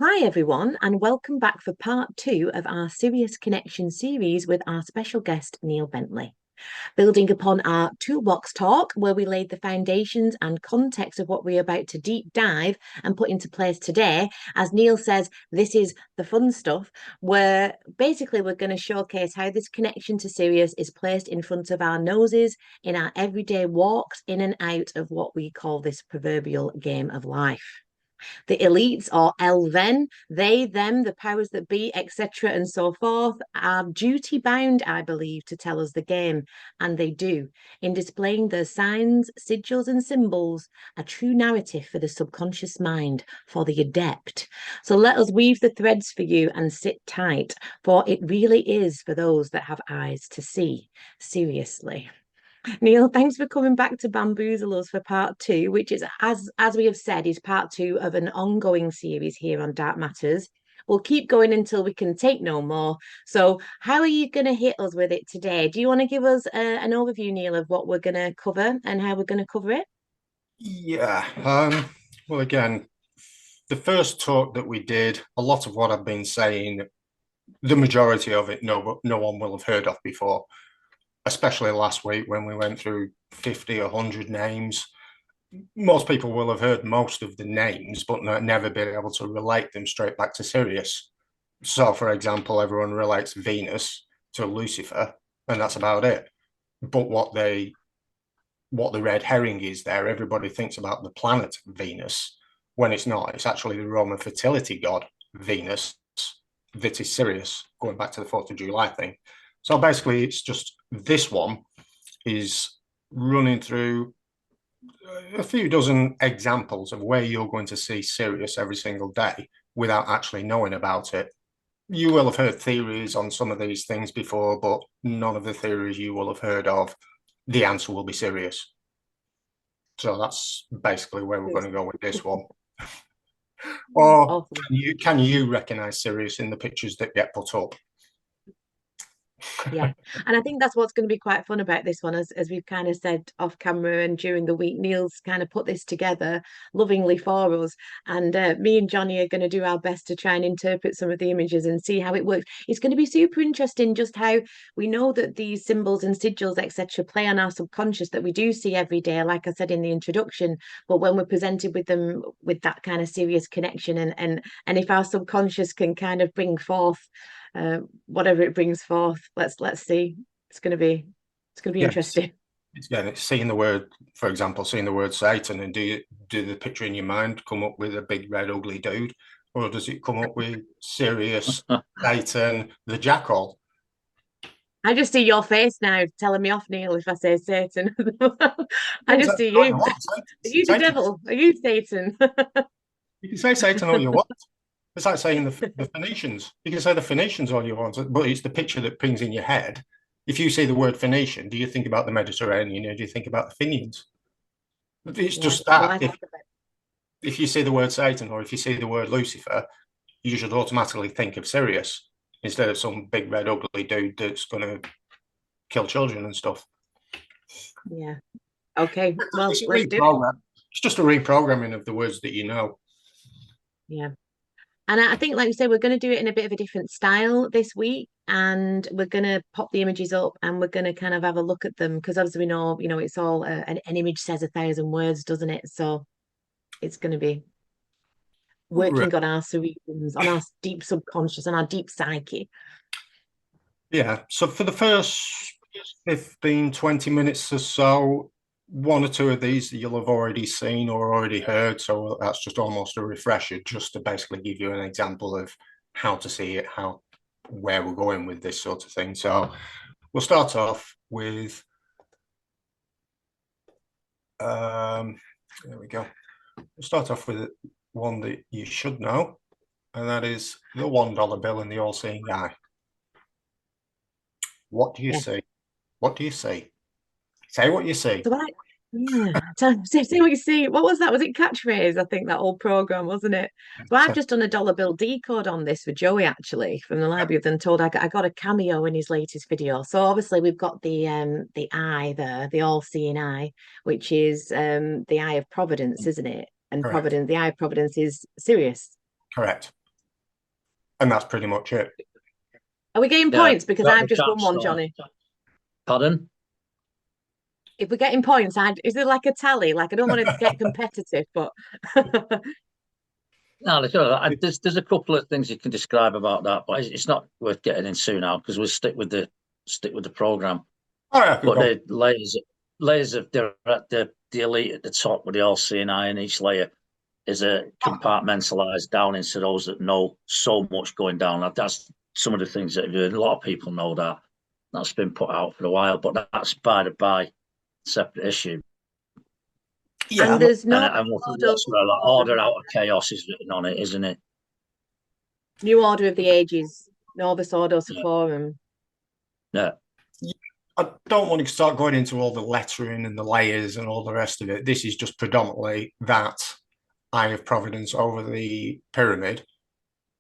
Hi, everyone, and welcome back for part two of our Serious Connection series with our special guest, Neil Bentley. Building upon our toolbox talk, where we laid the foundations and context of what we're about to deep dive and put into place today, as Neil says, this is the fun stuff, where basically we're going to showcase how this connection to Sirius is placed in front of our noses in our everyday walks in and out of what we call this proverbial game of life. The elites or elven, they, them, the powers that be, etc., and so forth, are duty bound, I believe, to tell us the game, and they do, in displaying their signs, sigils, and symbols, a true narrative for the subconscious mind, for the adept. So let us weave the threads for you and sit tight, for it really is for those that have eyes to see. Seriously. Neil, thanks for coming back to bamboozle us for part two, which is, as we have said, is part two of an ongoing series here on Dark Matters. We'll keep going until we can take no more. So, how are you going to hit us with it today? Do you want to give us an overview, Neil, of what we're going to cover and how we're going to cover it? Yeah. Well, again, the first talk that we did, a lot of what I've been saying, the majority of it, no one will have heard of before, especially last week when we went through 50, 100 names. Most people will have heard most of the names, but never been able to relate them straight back to Sirius. So, for example, everyone relates Venus to Lucifer, and that's about it. But what the red herring is there, everybody thinks about the planet Venus when it's not. It's actually the Roman fertility god Venus that is Sirius, going back to the 4th of July thing. So basically, it's just this one is running through a few dozen examples of where you're going to see Sirius every single day without actually knowing about it. You will have heard theories on some of these things before, but none of the theories you will have heard of, the answer will be Sirius. So that's basically where we're going to go with this one. Or Awesome. can you recognize Sirius in the pictures that get put up? Yeah. And I think that's what's going to be quite fun about this one, as we've kind of said off camera and during the week. Neil's kind of put this together lovingly for us. And me and Johnny are going to do our best to try and interpret some of the images and see how it works. It's going to be super interesting just how we know that these symbols and sigils, etc., play on our subconscious that we do see every day, like I said in the introduction. But when we're presented with them with that kind of serious connection and if our subconscious can kind of bring forth whatever it brings forth. Let's see. It's gonna be Yeah, interesting. it's seeing the word, for example, seeing the word Satan, and do the picture in your mind come up with a big red ugly dude, or does it come up with Sirius, Satan, the jackal? I just see your face now telling me off, Neil, if I say Satan. I Well, just Satan see all you. you want. Are you the Satan. devil? Are you Satan? You can say Satan all you want. It's like saying the Phoenicians. You can say the Phoenicians all you want, but it's the picture that pings in your head. If you see the word Phoenician, do you think about the Mediterranean or do you think about the Fenians? It's Yeah. just Well, that. I think If you see the word Satan or if you see the word Lucifer, you should automatically think of Sirius instead of some big red ugly dude that's going to kill children and stuff. yeah. Okay. Well, It's a let's do it. reprogram. It's just a reprogramming of the words that you know. Yeah. And I think, like you said, we're going to do it in a bit of a different style this week, and we're going to pop the images up, and we're going to kind of have a look at them because, as we know, it's all an image says a thousand words, doesn't it? So it's going to be Right. working on our cerebrums, on our deep subconscious, on our deep psyche. Yeah. So for the first 15, 20 minutes or so, one or two of these you'll have already seen or already heard. So that's just almost a refresher, just to basically give you an example of how to see it, where we're going with this sort of thing. So we'll start off with there we go. We'll start off with one that you should know, and that is the $1 bill in the all-seeing eye. What do you Yeah. see? What do you see? Say what you see. So yeah. Say what you see. What was that? Was it catchphrase? I think that old program, wasn't it? So I've So, just done a dollar bill decode on this for Joey actually from the library. Then told I got a cameo in his latest video. So obviously we've got the eye there, the all-seeing eye, which is the eye of Providence, isn't it? And correct. Providence, the eye of Providence is Sirius. Correct. and that's pretty much it. Are we getting Yeah, points? Because got I've the just won one, capstone. Johnny. Pardon? If we're getting points, is there like a tally? Like, I don't want to get competitive, but No, there's a couple of things you can describe about that, but it's not worth getting into now because we'll stick with the program. All right, I could But go. the layers of they're at the elite at the top with the all seeing eye, and each layer is a compartmentalized down into those that know so much going down. That's some of the things that a lot of people know that. That's been put out for a while, but that's by separate issue. Yeah, and there's no And order, what's like order out of chaos is written on it, isn't it? new order of the ages, Novus Ordo Yeah. Seclorum. Yeah. I don't want to start going into all the lettering and the layers and all the rest of it. This is just predominantly that Eye of Providence over the pyramid,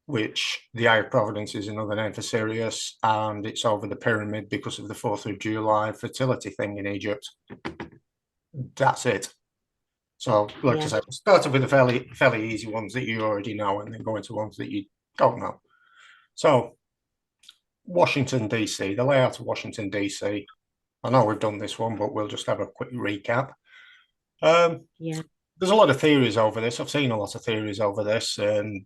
which the Eye of Providence is another name for Sirius, and it's over the pyramid because of the 4th of July fertility thing in Egypt. That's it. So, like I said, starting with the fairly easy ones that you already know, and then go into ones that you don't know. So, Washington, D.C., the layout of Washington, D.C. I know we've done this one, but we'll just have a quick recap. There's a lot of theories over this. I've seen a lot of theories over this, and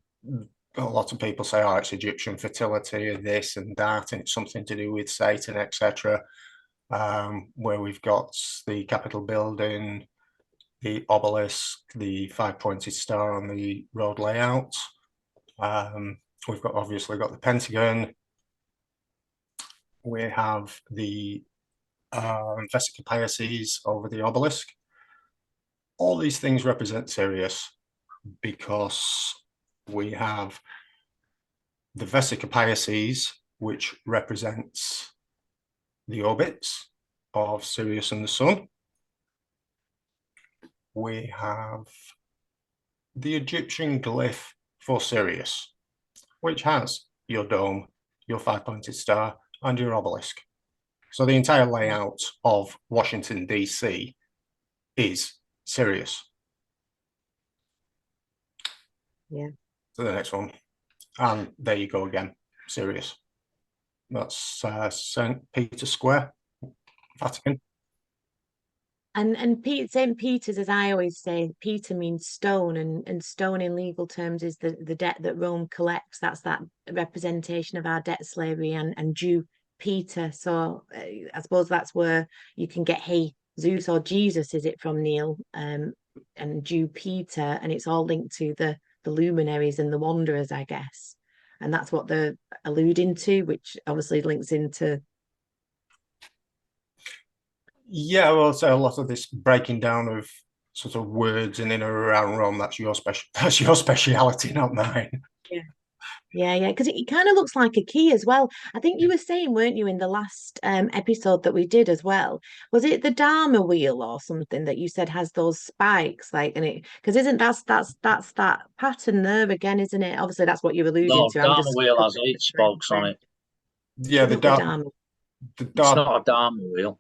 a lot of people say, oh, it's Egyptian fertility and this and that, and it's something to do with Satan, etc. Where we've got the Capitol building, the obelisk, the 5-pointed star on the road layout. We've obviously got the Pentagon. We have the Vesica Pisces over the obelisk. All these things represent Sirius because we have the Vesica Pisces, which represents the orbits of Sirius and the Sun. We have the Egyptian glyph for Sirius, which has your dome, your 5-pointed star, and your obelisk. So the entire layout of Washington, D.C. is Sirius. Yeah. So the next one. And there you go again, Sirius. That's St. Peter Square, Vatican. And St. Peter's, as I always say, Peter means stone, and stone in legal terms is the debt that Rome collects. That's that representation of our debt slavery and due Peter. So I suppose that's where you can get hey Zeus or Jesus, is it from Neil? And due Peter, and it's all linked to the luminaries and the wanderers, I guess. And that's what they're alluding to, which obviously links into Yeah, well, so a lot of this breaking down of sort of words in and around Rome, that's your speciality, not mine. Yeah, because it kind of looks like a key as well. I think you were saying, weren't you, in the last episode that we did as well? Was it the Dharma wheel or something that you said has those spikes, like, and it because isn't that's that pattern there again, isn't it? Obviously, that's what you're alluding No, to. I'm Dharma just wheel has 8 spokes on it. Yeah, not the Dharma. It's not a Dharma wheel.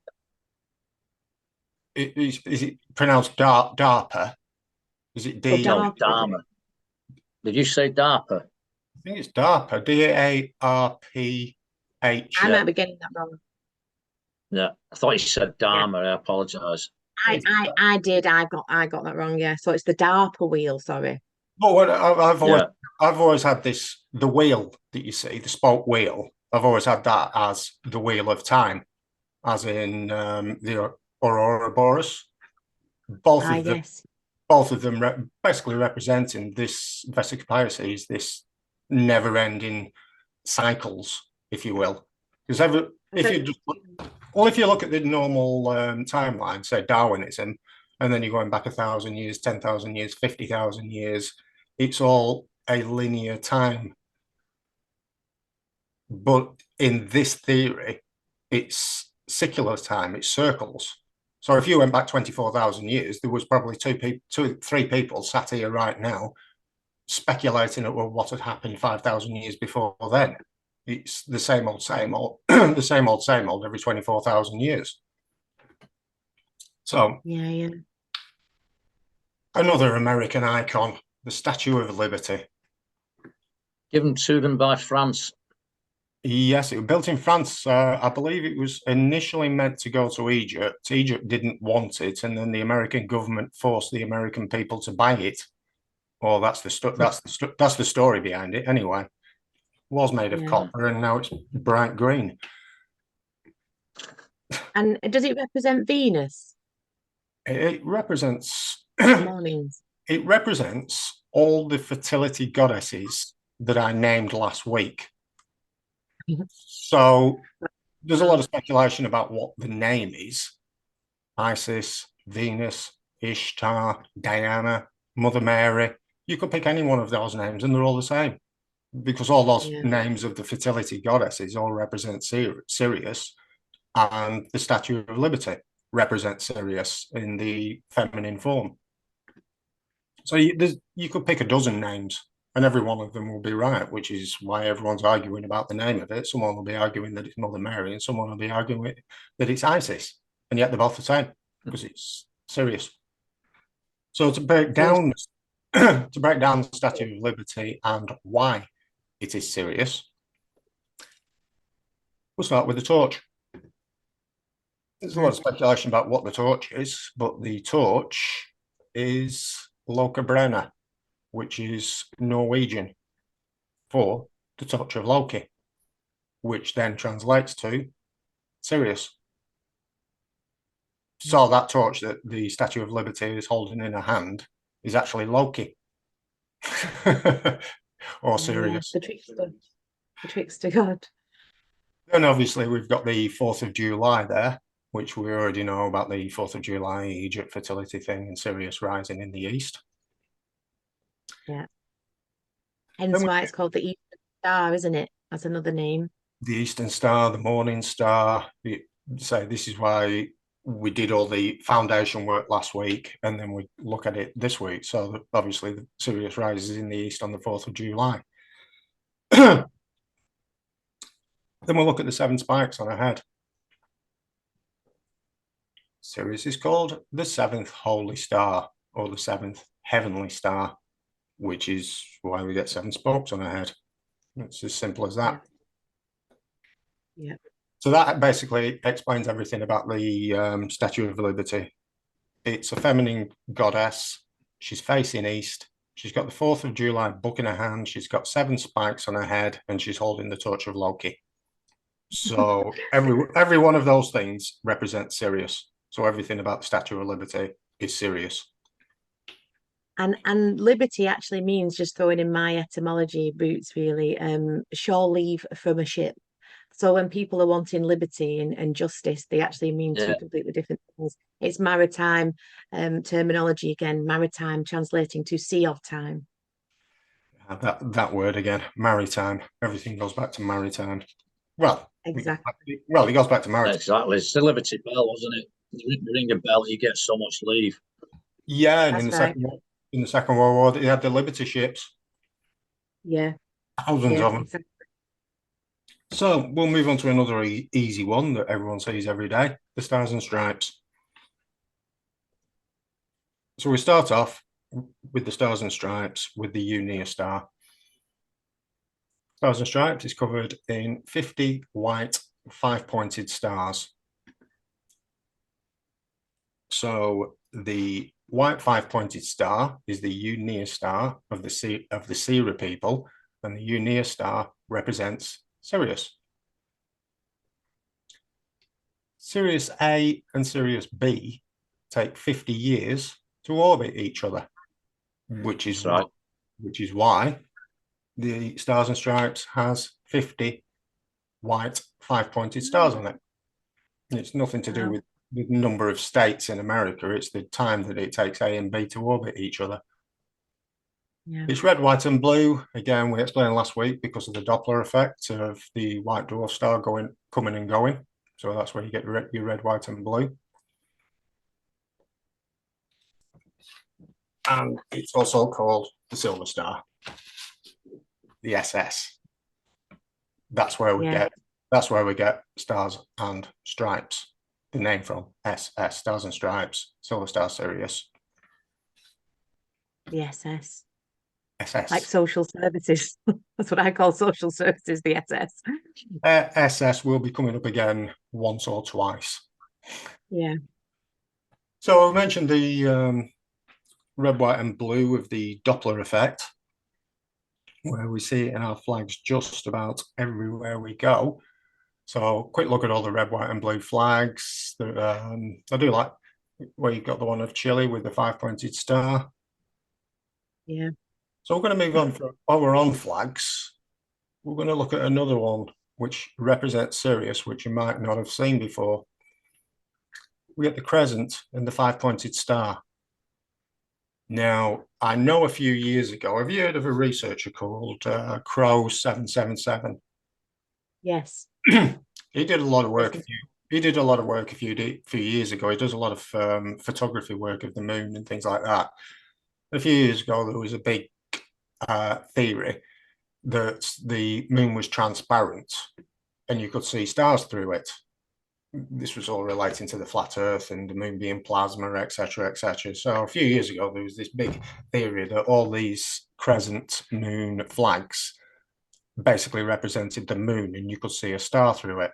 Is it pronounced DARPA? Is it D? Oh, No, it's Dharma. Did you say DARPA? I think it's DARPA, DARPH. I might be getting that wrong. Yeah, I thought you said Yeah, Dharma. I apologise. I did. I got that wrong. Yeah, so it's the DARPA wheel. Sorry. But what Yeah. I've always had this, the wheel that you see, the spoke wheel. I've always had that as the wheel of time, as in the Aurora Boreas. Both of them, Yes. basically representing this Vesica Pisces, this never-ending cycles, if you will. Because if you look at the normal timeline, say Darwinism, and then you're going back 1,000 years, 10,000 years, 50,000 years, it's all a linear time. But in this theory, it's secular time, it's circles. So if you went back 24,000 years, there was probably three people sat here right now speculating at what had happened 5,000 years before then. It's the same old, the same old every 24,000 years. So, Yeah. another American icon, the Statue of Liberty. Given to them by France. Yes, it was built in France. I believe it was initially meant to go to Egypt. Egypt didn't want it, and then the American government forced the American people to buy it. Well, that's the story behind it. Anyway, was made of copper, and now it's bright green. And does it represent Venus? It represents Mornings. it represents all the fertility goddesses that I named last week. So there's a lot of speculation about what the name is. Isis, Venus, Ishtar, Diana, Mother Mary. You could pick any one of those names and they're all the same, because all those names of the fertility goddesses all represent Sirius, and the Statue of Liberty represents Sirius in the feminine form. So you could pick a dozen names and every one of them will be right, which is why everyone's arguing about the name of it. Someone will be arguing that it's Mother Mary and someone will be arguing that it's Isis, and yet they're both the same because it's Sirius. So to break down the Statue of Liberty and why it is Sirius, we'll start with the torch. There's a lot of speculation about what the torch is, but the torch is Loka, which is Norwegian for the torch of Loki, which then translates to Sirius. So that torch that the Statue of Liberty is holding in her hand is actually Loki. Or Sirius. The trickster god. And obviously we've got the 4th of July there, which we already know about the 4th of July Egypt fertility thing and Sirius rising in the east. Yeah. Hence why it's called the Eastern Star, isn't it? That's another name. The Eastern Star, the Morning Star. So this is why we did all the foundation work last week, and then we look at it this week. So obviously the Sirius rises in the east on the 4th of July. Then we'll look at the 7 spikes on her head. Sirius is called the 7th Holy Star, or the 7th Heavenly Star, which is why we get 7 spokes on her head. It's as simple as that. Yeah. So that basically explains everything about the Statue of Liberty. It's a feminine goddess. She's facing east. She's got the 4th of July book in her hand. She's got 7 spikes on her head, and she's holding the torch of Loki. So every one of those things represents Sirius. So everything about the Statue of Liberty is Sirius. And liberty actually means, just throwing in my etymology boots really, shore leave from a ship. So when people are wanting liberty and justice, they actually mean two completely different things. It's maritime terminology again, maritime translating to sea of time. That word again, maritime. Everything goes back to maritime. Well, exactly. Well, it goes back to maritime. Exactly. It's the Liberty Bell, wasn't it? You ring a bell, you get so much leave. Yeah, and in the Second World War, they had the Liberty ships. Yeah. Thousands of them. Exactly. So we'll move on to another easy one that everyone sees every day, the Stars and Stripes. So we start off with the Stars and Stripes with the Unia star. Stars and Stripes is covered in 50 white 5-pointed stars. So the white 5-pointed star is the Unia star of the Sira people, and the Unia star represents Sirius. Sirius A and Sirius B take 50 years to orbit each other, which is why the Stars and Stripes has 50 white 5-pointed stars on it. It's nothing to do with the number of states in America. It's the time that it takes A and B to orbit each other. Yeah. It's red, white, and blue. Again, we explained last week because of the Doppler effect of the white dwarf star coming and going. So that's where you get your red, white, and blue. And it's also called the Silver Star, the SS. That's where we get Stars and Stripes, the name from. SS, Stars and Stripes, Silver Star Sirius. The SS. Like SS. social services. That's what I call social services, the SS. SS will be coming up again once or twice. Yeah. So I mentioned the red, white, and blue of the Doppler effect, where we see it in our flags just about everywhere we go. So quick look at all the red, white, and blue flags. I do like where you've got the one of Chile with the 5-pointed star. Yeah. So we're going to move on. While we're on flags, we're going to look at another one which represents Sirius, which you might not have seen before. We get the crescent and the 5-pointed star. Now, I know a few years ago, have you heard of a researcher called Crow 777? Yes. He did a lot of work. He did a lot of work a few years ago. He does a lot of photography work of the moon and things like that. A few years ago, there was a big theory that the moon was transparent and you could see stars through it. This was all relating to the flat Earth and the moon being plasma, etc., etc. So a few years ago, there was this big theory that all these crescent moon flags basically represented the moon, and you could see a star through it.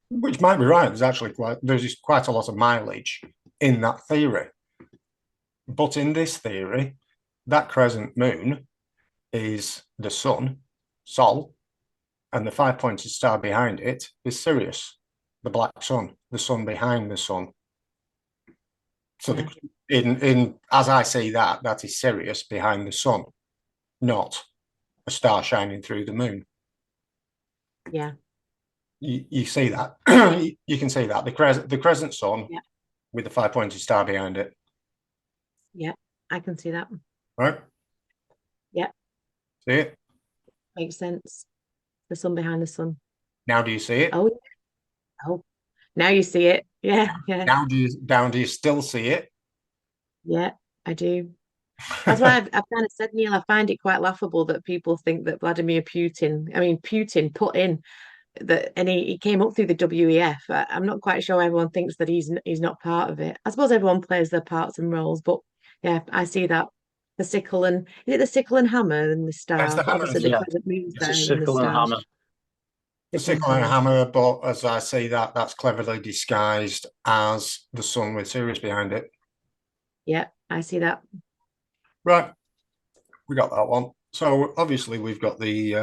Which might be right. There's quite a lot of mileage in that theory. But in this theory, that crescent moon is the sun, Sol, and the 5-pointed star behind it is Sirius, the black sun, the sun behind the sun. So yeah. as I see that is Sirius behind the sun, not a star shining through the moon. Yeah. You see that. You can see that. The crescent sun with the 5-pointed star behind it. Yeah, I can see that. Right? Yeah. See it? Makes sense. The sun behind the sun. Now do you see it? Oh, now you see it. Yeah, yeah. Now do you still see it? Yeah, I do. That's why I've kind of said, Neil, I find it quite laughable that people think that Putin put in that, and he came up through the WEF. I'm not quite sure everyone thinks that he's not part of it. I suppose everyone plays their parts and roles, but yeah, I see that. The sickle and is it the sickle and hammer and the It's the star? hammer. Obviously, the crescent moon's It's there a and then the sickle and star. hammer. The sickle and hammer, but as I see that's cleverly disguised as the sun with Sirius behind it. Yeah, I see that. Right, we got that one. So obviously we've got the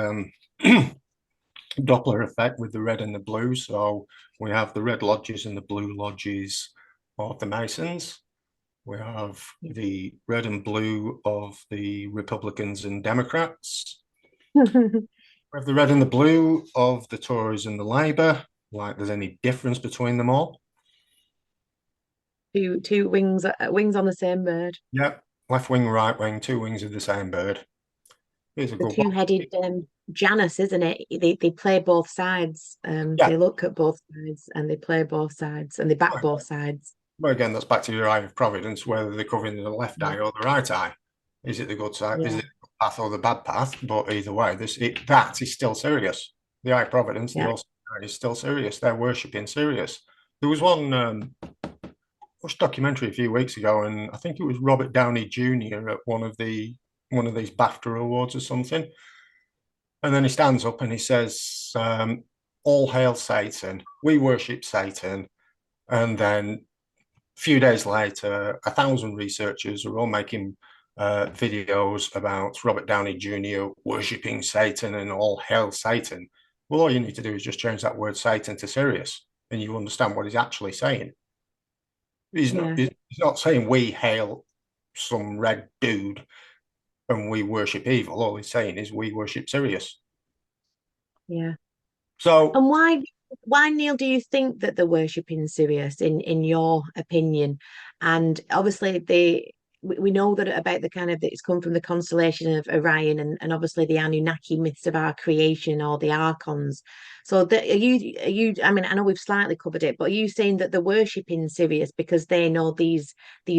Doppler effect with the red and the blue. So we have the red lodges and the blue lodges of the Masons. We have the red and blue of the Republicans and Democrats. We have the red and the blue of the Tories and the Labour. Like there's any difference between them all? Two wings on the same bird. Yep. Left wing, right wing, two wings of the same bird. Here's a The good one. two-headed Janus, isn't it? They play both sides. Yeah. They look at both sides and they play both sides and they back both sides. Well, again, that's back to your eye of providence, whether they're covering the left eye or the right eye. Is it the good side? Is it the good path or the bad path? But either way, that is still Sirius. The eye of providence, the also is still Sirius. They're worshipping Sirius. There was one documentary a few weeks ago, and I think it was Robert Downey Jr. at one of these BAFTA awards or something. And then he stands up and he says, all hail Satan. We worship Satan. And then a few days later, 1,000 researchers are all making videos about Robert Downey Jr. worshipping Satan and all hail Satan. Well, all you need to do is just change that word Satan to Sirius, and you understand what he's actually saying. He's not saying we hail some red dude and we worship evil. All he's saying is we worship Sirius. Yeah. So, and why, Neil, do you think that they're worshipping Sirius in your opinion? And obviously we know that about the kind of that it's come from the constellation of Orion and obviously the Anunnaki myths of our creation or the archons. So are you I mean, I know we've slightly covered it, but are you saying that they're worshipping Sirius because they know these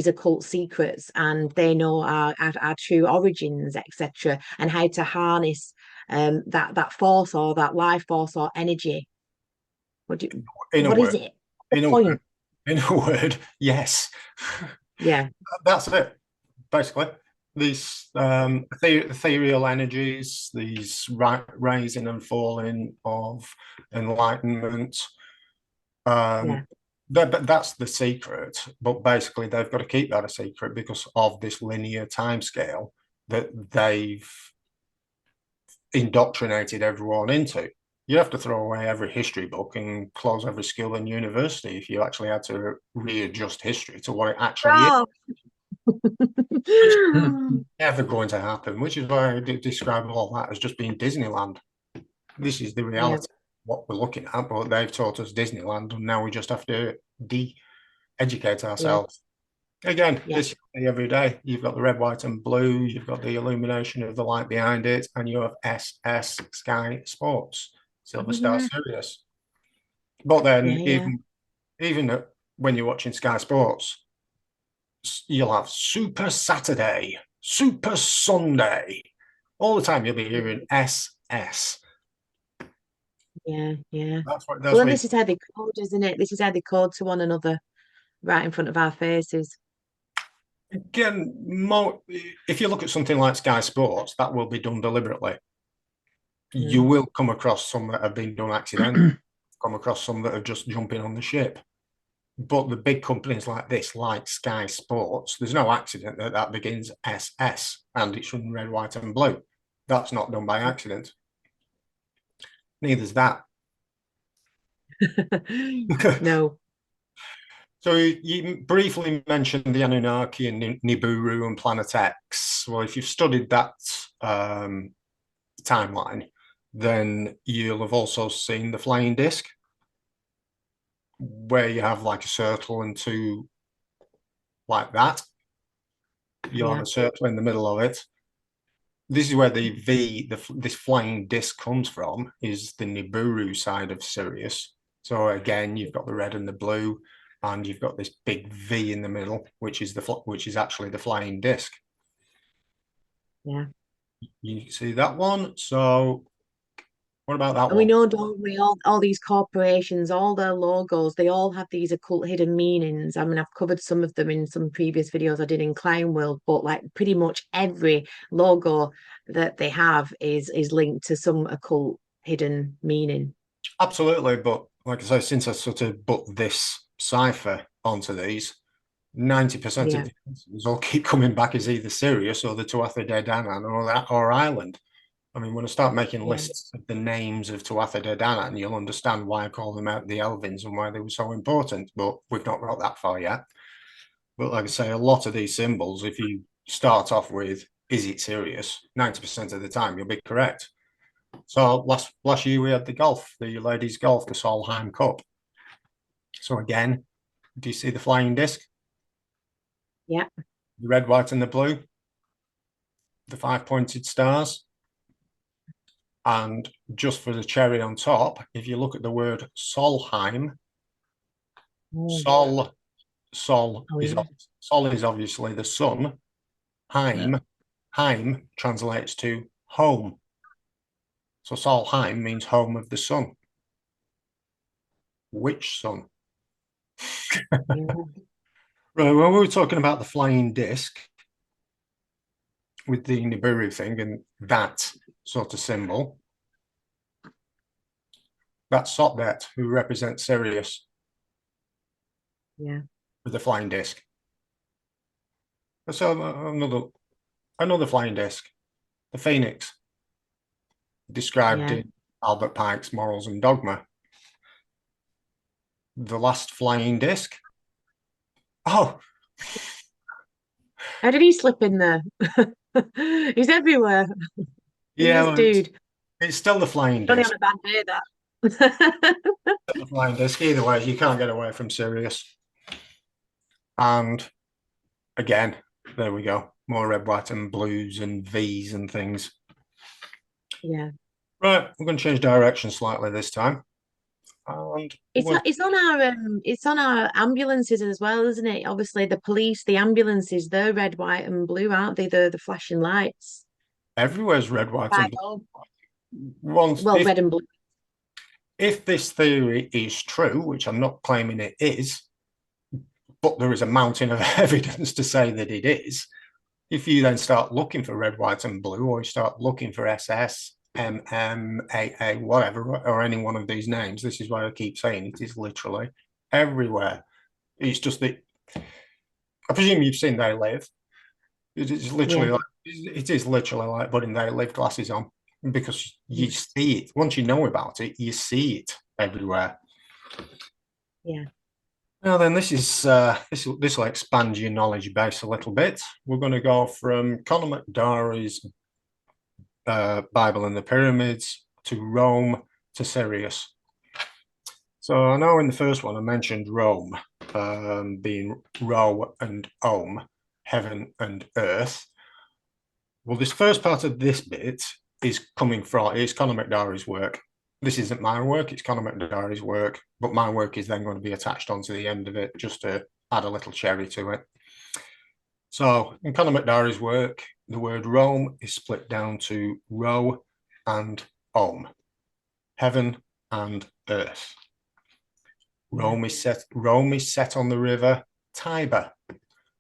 occult secrets and they know our true origins, etc., and how to harness that force or that life force or energy? What is it? Point. In a word, yes. Yeah. That's it, basically. these ethereal energies, these rising and falling of enlightenment. Yeah. But that's the secret. But basically, they've got to keep that a secret because of this linear timescale that they've indoctrinated everyone into. You have to throw away every history book and close every school and university if you actually had to readjust history to what it actually is. Oh. Which is never going to happen, which is why I describe all that as just being Disneyland. This is the reality, what we're looking at, but they've taught us Disneyland, and now we just have to de-educate ourselves. Again, this every day. You've got the red, white, and blue. You've got the illumination of the light behind it, and you have SS Sky Sports, Silver Star Sirius. But then, even when you're watching Sky Sports, you'll have Super Saturday, Super Sunday. All the time, you'll be hearing SS. Yeah. That's Well, and this is how they code, isn't it? This is how they code to one another right in front of our faces. Again, if you look at something like Sky Sports, that will be done deliberately. You will come across some that have been done accidentally, come across some that are just jumping on the ship. But the big companies like this, like Sky Sports, there's no accident that begins SS and it's in red, white, and blue. That's not done by accident. Neither's that. No. So you briefly mentioned the Anunnaki and Nibiru and Planet X. Well, if you've studied that timeline, then you'll have also seen the flying disc, where you have like a circle and two like that. You'll have a circle in the middle of it. This is where the this flying disc comes from, is the Nibiru side of Sirius. So again, you've got the red and the blue, and you've got this big V in the middle, which is actually the flying disc. Yeah. You see that one? So what about that And one? we know, don't we, all these corporations, all their logos, they all have these occult hidden meanings. I mean, I've covered some of them in some previous videos I did in Clown World, but like pretty much every logo that they have is linked to some occult hidden meaning. Absolutely, but like I say, since I sort of put this cipher onto these, 90% of the answers all keep coming back as either Sirius or the Tuatha De Danann or Ireland. I mean, when I start making lists of the names of Tuatha De Danann, you'll understand why I call them out the Elvins and why they were so important, but we've not got that far yet. But like I say, a lot of these symbols, if you start off with, is it Sirius? 90% of the time, you'll be correct. So last year we had the ladies' golf, the Solheim Cup. So again, do you see the flying disc? Yeah. The red, white, and the blue. The 5 pointed stars. And just for the cherry on top, if you look at the word Solheim, Sol is obviously the sun. Heim translates to home. So Solheim means home of the sun. Which sun? Right, when we were talking about the flying disc with the Nibiru thing and that sort of symbol, that's Sotdet, who represents Sirius. Yeah. With the flying disc. So another flying disc, the Phoenix, described in Albert Pike's Morals and Dogma. The last flying disc. Oh, how did he slip in there? He's everywhere. Yeah, dude. It's still the flying Only disc. on a bad day, that. The flying disc. Either way, you can't get away from Sirius. And again, there we go. More red, white, and blues and V's and things. Yeah. Right, we're going to change direction slightly this time. And it's on our ambulances as well, isn't it? Obviously, the police, the ambulances, they're red, white, and blue, aren't they? The flashing lights. Everywhere's red, white, and blue. Red and blue. If this theory is true, which I'm not claiming it is, but there is a mountain of evidence to say that it is, If you then start looking for red, white, and blue, or you start looking for SS, MM, AA, whatever, or any one of these names, this is why I keep saying it is literally everywhere. It's just that I presume you've seen They Live. It is literally Yeah. like it is literally like putting They Live glasses on because you Mm. see it. Once you know about it, you see it everywhere. Yeah. Now then, this will expand your knowledge base a little bit. We're going to go from Conor McDarry's Bible and the Pyramids to Rome to Sirius. So I know in the first one I mentioned Rome being Ro and Om, heaven and earth. Well, this first part of this bit is coming from, it's Conor McDarry's work. This isn't my work, it's Conor McDarry's work, but my work is then going to be attached onto the end of it just to add a little cherry to it. So in Conor McDarry's work, the word Rome is split down to Ro and Om, heaven and earth. Rome is set on the river Tiber.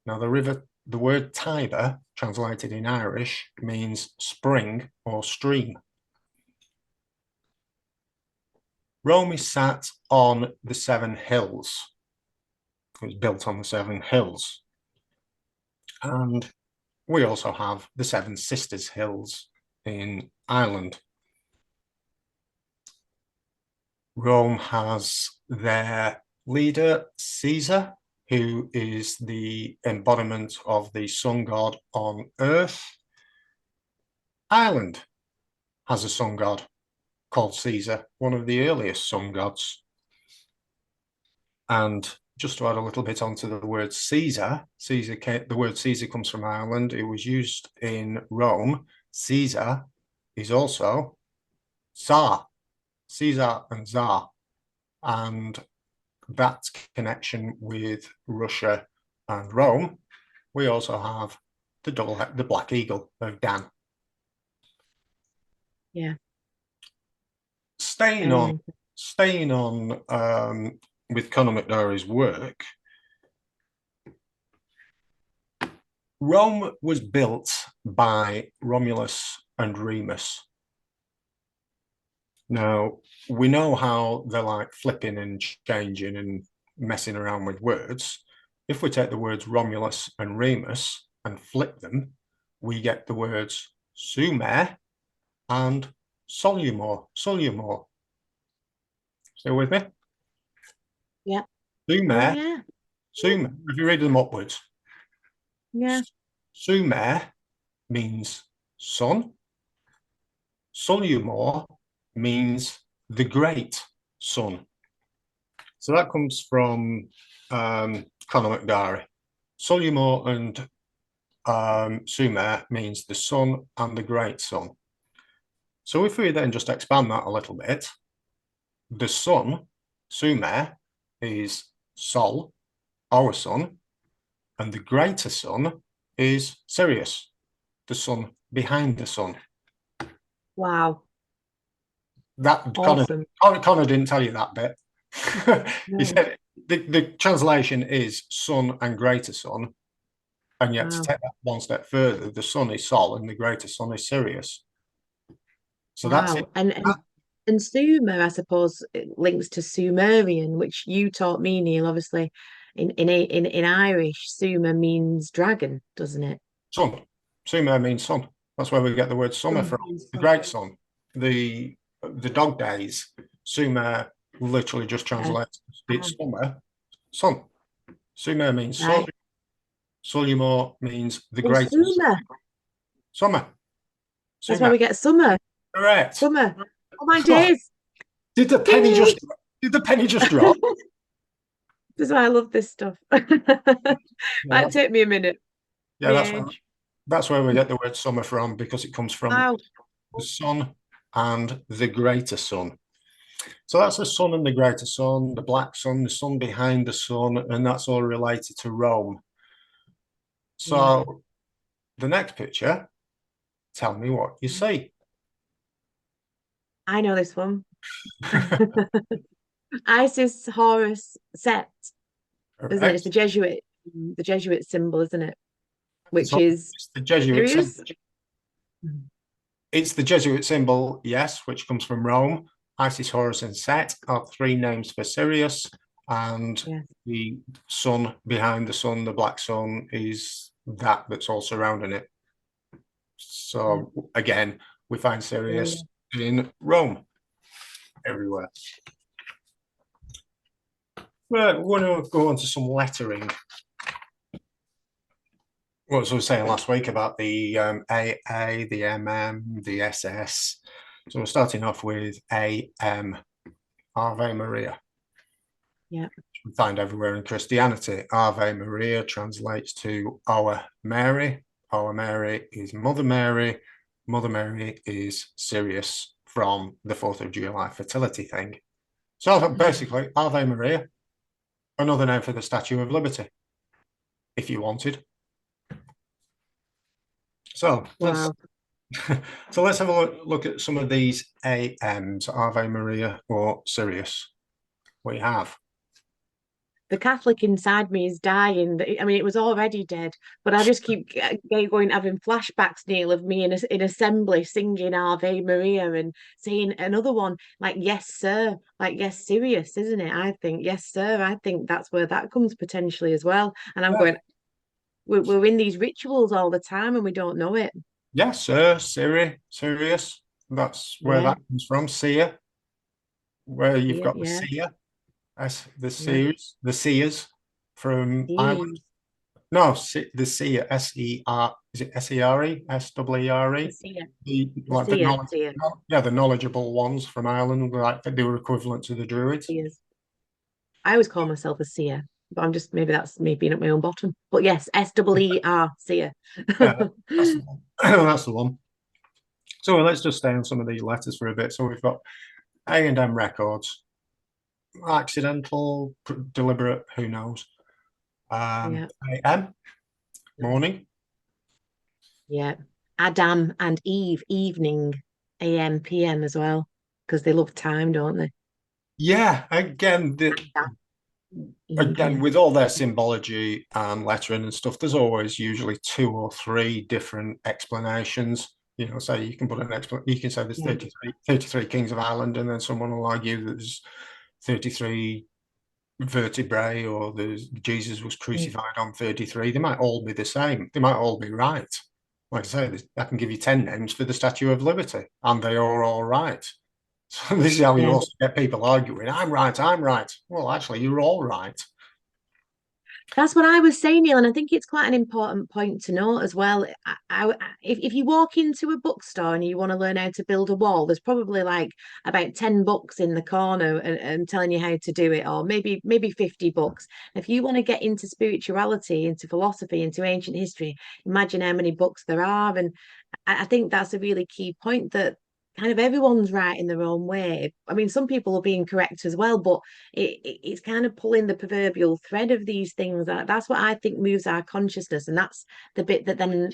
Now the word Tiber, translated in Irish, means spring or stream. Rome is sat on the 7 hills. It was built on the 7 hills. And we also have the 7 Sisters Hills in Ireland. Rome has their leader, Caesar, who is the embodiment of the sun god on earth. Ireland has a sun god called Caesar, one of the earliest sun gods. And just to add a little bit onto the word Caesar, the word Caesar comes from Ireland. It was used in Rome. Caesar is also Tsar, Caesar and Tsar. And that connection with Russia and Rome, we also have the Black Eagle of Dan. Yeah. Staying on with Conor McDarry's work, Rome was built by Romulus and Remus. Now, we know how they're like flipping and changing and messing around with words. If we take the words Romulus and Remus and flip them, we get the words Sumer and Solumor. Still with me? Yeah. Sumer. Yeah. Sumer. If you read them upwards. Yeah. Sumer means sun. Solumor means the great sun. So that comes from Conor McDarry. Solumor and Sumer means the sun and the great sun. So if we then just expand that a little bit, the sun, Sumer, is Sol, our sun, and the greater sun is Sirius, the sun behind the sun. Wow. That Awesome. Connor didn't tell you that bit. No. He said the translation is sun and greater sun, and yet to Wow. take that one step further, the sun is Sol and the greater sun is Sirius. So that's it. Wow. And Sumer, I suppose, it links to Sumerian, which you taught me, Neil, obviously. In Irish, Sumer means dragon, doesn't it? Sun. Sumer means sun. That's where we get the word summer from. The great sun. The dog days. Sumer literally just translates it's summer, sun. Sumer means sun. Right. Solumor means the Oh, greatest. Sumer. Summer. That's why we get summer. Correct. Summer. Oh my days. Did the penny just drop? This is why I love this stuff. Might take me a minute. Yeah, that's where we get the word summer from, because it comes from Wow. the sun and the greater sun. So that's the sun and the greater sun, the black sun, the sun behind the sun, and that's all related to Rome. So the next picture, tell me what you see. I know this one. Isis, Horus, Set, isn't it? It's the Jesuit symbol, isn't it? which So is it's the Jesuit Sirius. symbol. It's the Jesuit symbol, yes, which comes from Rome. Isis, Horus, and Set are three names for Sirius, and Yeah. the sun behind the sun, the black sun, is that's all surrounding it. So again, we find Sirius in Rome everywhere. Right, we're going to go on to some lettering. What was I saying last week about the AA, the MM, the SS. So we're starting off with AM, Ave Maria. Yeah. We find everywhere in Christianity. Ave Maria translates to Our Mary. Our Mary is Mother Mary. Mother Mary is Sirius from the 4th of July fertility thing. So basically, Ave Maria, another name for the Statue of Liberty, if you wanted. So Wow. let's have a look at some of these AMs, Ave Maria or Sirius. We have. The Catholic inside me is dying. I mean, it was already dead, but I just keep going, having flashbacks, Neil, of me in assembly singing Ave Maria and saying another one like "Yes, sir," like "Yes, Sirius," isn't it? I think "Yes, sir." I think that's where that comes potentially as well. And I'm going, we're in these rituals all the time and we don't know it. Yes, sir, Sirius. That's where that comes from. Seer, where you've got the seer. That's the seers, the seers from Ireland. No, the seer, S-E-R, is it S-E-R-E? S-W-E-R-E? The knowledgeable ones from Ireland, like they were equivalent to the Druids. Seers. I always call myself a seer, but I'm just, maybe that's me being at my own bottom. But yes, S-E-E-R, seer. Yeah, that's the one. That's the one. So let's just stay on some of these letters for a bit. So we've got A&M Records, accidental, deliberate, who knows. AM, morning. Yeah. Adam and Eve, evening, AM, PM as well, because they love time, don't they? Yeah, again, with all their symbology and lettering and stuff, there's always usually 2 or 3 different explanations. You know, so you can put you can say there's 33 kings of Ireland, and then someone will argue that there's 33 vertebrae, or there's Jesus was crucified on 33. They might all be the same. They might all be right. Like I say, I can give you 10 names for the Statue of Liberty, and they are all right. So this is how you also get people arguing. I'm right. I'm right. Well, actually, you're all right. That's what I was saying, Neil, and I think it's quite an important point to note as well. If you walk into a bookstore and you want to learn how to build a wall, there's probably like about 10 books in the corner and telling you how to do it, or maybe 50 books. If you want to get into spirituality, into philosophy, into ancient history, imagine how many books there are. And I think that's a really key point, that kind of everyone's right in their own way. I mean, some people are being correct as well, but it's kind of pulling the proverbial thread of these things. That's what I think moves our consciousness, and that's the bit that then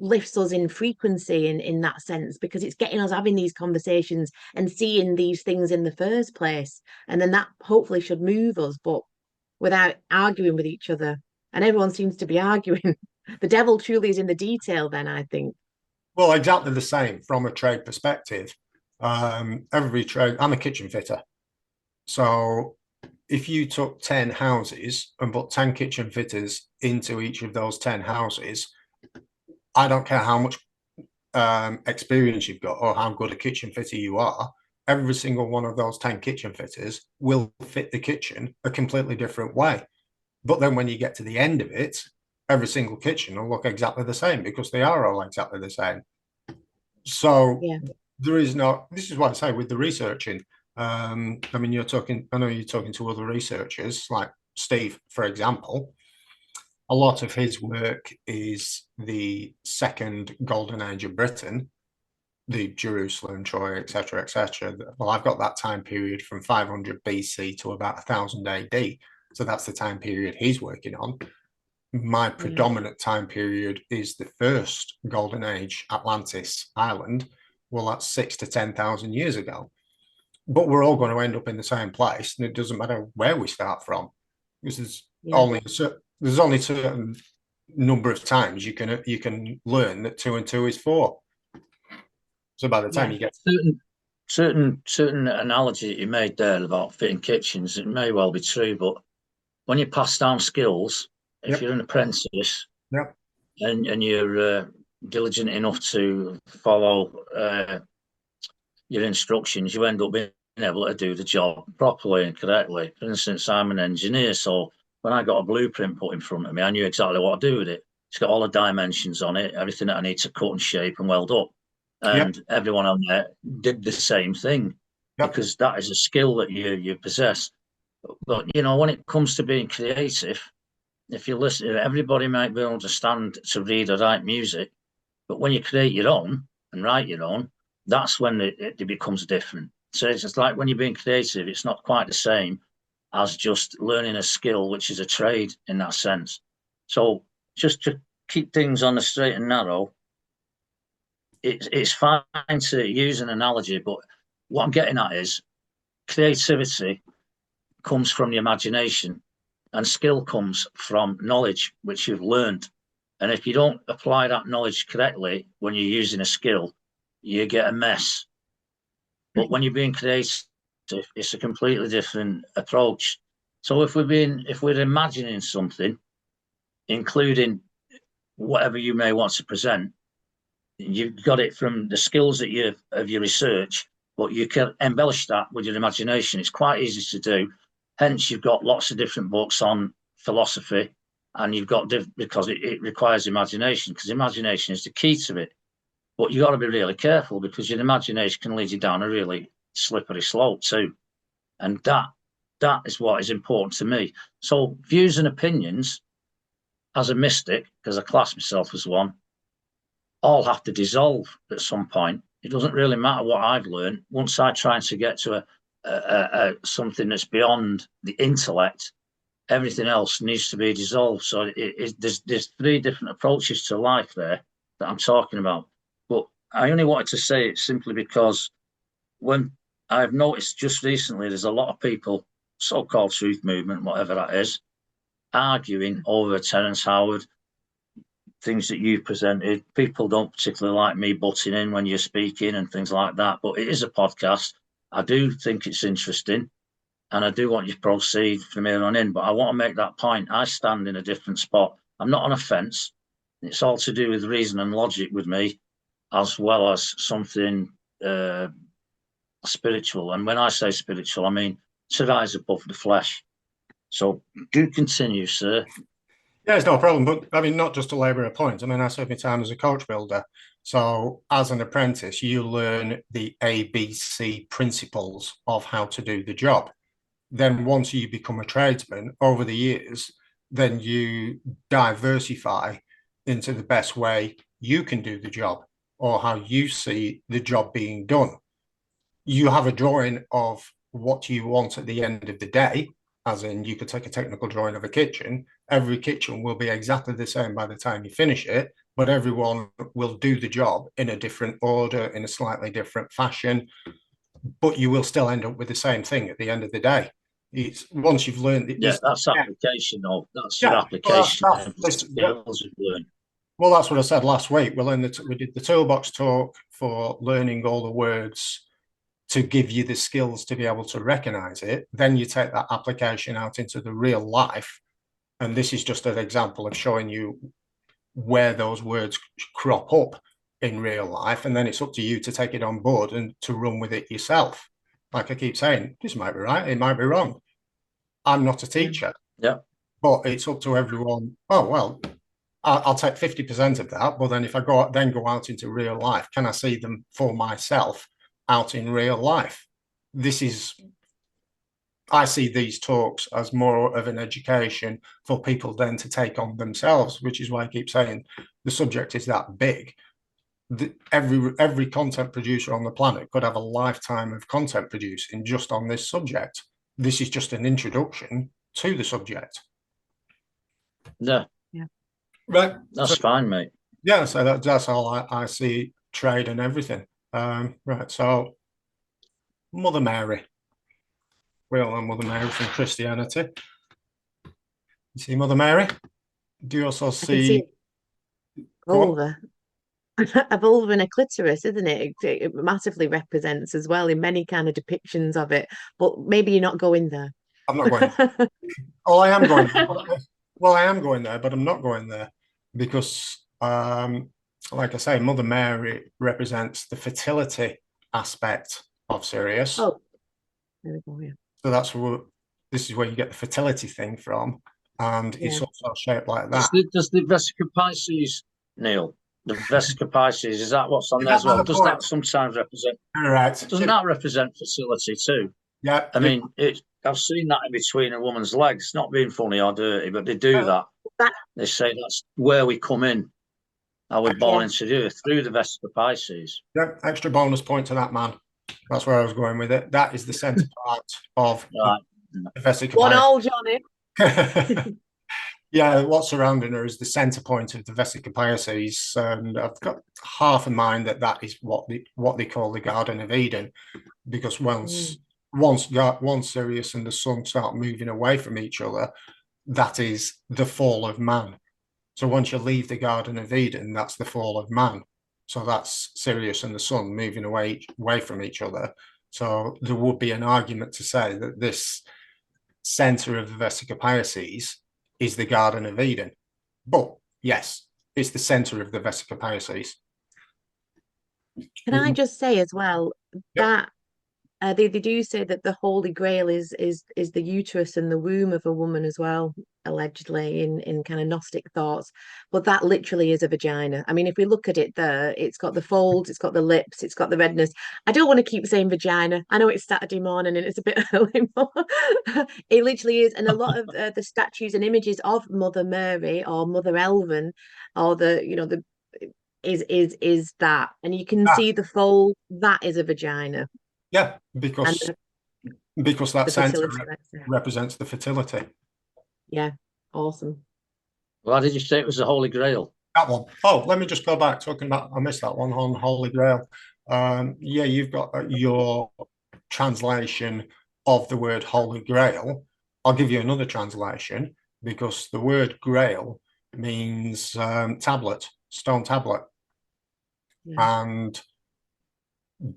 lifts us in frequency in that sense, because it's getting us having these conversations and seeing these things in the first place, and then that hopefully should move us, but without arguing with each other. And everyone seems to be arguing. The devil truly is in the detail then, I think. Well, exactly the same from a trade perspective. Every trade, I'm a kitchen fitter. So if you took 10 houses and put 10 kitchen fitters into each of those 10 houses, I don't care how much experience you've got or how good a kitchen fitter you are, every single one of those 10 kitchen fitters will fit the kitchen a completely different way. But then when you get to the end of it, every single kitchen will look exactly the same, because they are all exactly the same. So there is no, this is what I say with the researching. I mean, I know you're talking to other researchers like Steve, for example. A lot of his work is the second golden age of Britain, the Jerusalem, Troy, etc., etc. Well, I've got that time period from 500 BC to about 1000 AD. So that's the time period he's working on. My predominant time period is the first golden age, Atlantis Island. Well, that's 6,000 to 10,000 years ago. But we're all going to end up in the same place, and it doesn't matter where we start from, because there's only certain number of times, you can learn that 2 and 2 is 4. So by the time you get certain analogy that you made there about fitting kitchens, it may well be true, but when you pass down skills, if you're an apprentice, and you're diligent enough to follow your instructions, you end up being able to do the job properly and correctly. For instance, I'm an engineer, so when I got a blueprint put in front of me, I knew exactly what to do with it. It's got all the dimensions on it, everything that I need to cut and shape and weld up. And everyone on there did the same thing because that is a skill that you possess. But when it comes to being creative, if you listen, everybody might be able to stand to read or write music, but when you create your own and write your own, that's when it becomes different. So it's just like when you're being creative, it's not quite the same as just learning a skill, which is a trade in that sense. So just to keep things on the straight and narrow, it's fine to use an analogy, but what I'm getting at is creativity comes from the imagination and skill comes from knowledge, which you've learned. And if you don't apply that knowledge correctly when you're using a skill, you get a mess. But when you're being creative, it's a completely different approach. So if we're imagining something, including whatever you may want to present, you've got it from the skills that you of your research, but you can embellish that with your imagination. It's quite easy to do. Hence, you've got lots of different books on philosophy, and you've got because it requires imagination, because imagination is the key to it. But you got to be really careful because your imagination can lead you down a really slippery slope too, and that is what is important to me. So views and opinions, as a mystic, because I class myself as one, all have to dissolve at some point. It doesn't really matter what I've learned. Once I try to get to something that's beyond the intellect, everything else needs to be dissolved. So there's 3 different approaches to life there that I'm talking about. But I only wanted to say it simply because when I've noticed just recently, there's a lot of people, so-called truth movement, whatever that is, arguing over Terence Howard, things that you've presented. People don't particularly like me butting in when you're speaking and things like that, but it is a podcast. I do think it's interesting, and I do want you to proceed from here on in, but I want to make that point. I stand in a different spot. I'm not on a fence. It's all to do with reason and logic with me, as well as something spiritual. And when I say spiritual, I mean to rise above the flesh. So do continue, sir. Yeah, it's no problem. But I mean, not just to labour a point. I mean, I served my time as a coach builder. So as an apprentice, you learn the ABC principles of how to do the job. Then once you become a tradesman over the years, then you diversify into the best way you can do the job or how you see the job being done. You have a drawing of what you want at the end of the day, as in you could take a technical drawing of a kitchen. Every kitchen will be exactly the same by the time you finish it, but everyone will do the job in a different order, in a slightly different fashion, but you will still end up with the same thing at the end of the day. It's once you've learned it. Yeah, that's application, though. That's your application of the skills you've learned. Well, that's what I said last week. We did the toolbox talk for learning all the words to give you the skills to be able to recognize it. Then you take that application out into the real life. And this is just an example of showing you where those words crop up in real life. And then it's up to you to take it on board and to run with it yourself. Like I keep saying, this might be right, it might be wrong. I'm not a teacher. Yeah. But it's up to everyone. Oh, well, I'll take 50% of that. But then if I go out into real life, can I see them for myself out in real life? I see these talks as more of an education for people then to take on themselves, which is why I keep saying the subject is that big. Every content producer on the planet could have a lifetime of content producing just on this subject. This is just an introduction to the subject. Yeah. Right. That's fine, mate. Yeah, so that's all I see trade and everything. Right, so Mother Mary. We all know Mother Mary from Christianity. You see Mother Mary? Do you also I can see see? a Go on. vulva. A vulva and a clitoris, isn't it? It massively represents as well in many kind of depictions of it. But maybe you're not going there. I'm not going. Oh, I am going there. Well, I am going there, but I'm not going there because, like I say, Mother Mary represents the fertility aspect of Sirius. Oh, there we go. Yeah. So that's what this is where you get the fertility thing from, and Yeah. it's also shaped like Does that. the Vesica Pisces, Neil, the Vesica Pisces, is that what's on Is there that as not well? the Does point? that sometimes represent, Correct. doesn't that represent facility too? Yeah. I mean, I've seen that in between a woman's legs, not being funny or dirty, but they do that. That, They say that's where we come in. How we're born yeah. into the earth through the Vesica Pisces. Yeah. Extra bonus point to that, man. That's where I was going with it. That is the center part of Right. the Vesica One Pisces. all, Johnny. Yeah, what's surrounding her is the center point of the Vesica Pisces, and I've got half in mind that that is what they call the Garden of Eden, because once Sirius and the Sun start moving away from each other, that is the fall of man. So once you leave the Garden of Eden, that's the fall of man. So that's Sirius and the Sun moving away from each other. So there would be an argument to say that this center of the Vesica Pisces is the Garden of Eden. But yes, it's the center of the Vesica Pisces. Can I just say as well Yep. that they do say that the Holy Grail is the uterus and the womb of a woman as well, allegedly in kind of Gnostic thoughts. But that literally is a vagina. I mean, if we look at it there, it's got the folds, it's got the lips, it's got the redness. I don't want to keep saying vagina. I know it's Saturday morning and it's a bit early, but it literally is. And a lot of the statues and images of Mother Mary or Mother Elven, or the is that, and you can Ah, see the fold. That is a vagina. yeah, And because that the center fertility that's there. represents the fertility. Yeah, awesome. Why did you say it was the Holy Grail? That one. Oh, let me just go back talking about. I missed that one on Holy Grail. Yeah, you've got your translation of the word Holy Grail. I'll give you another translation because the word Grail means tablet, stone tablet. Yeah. And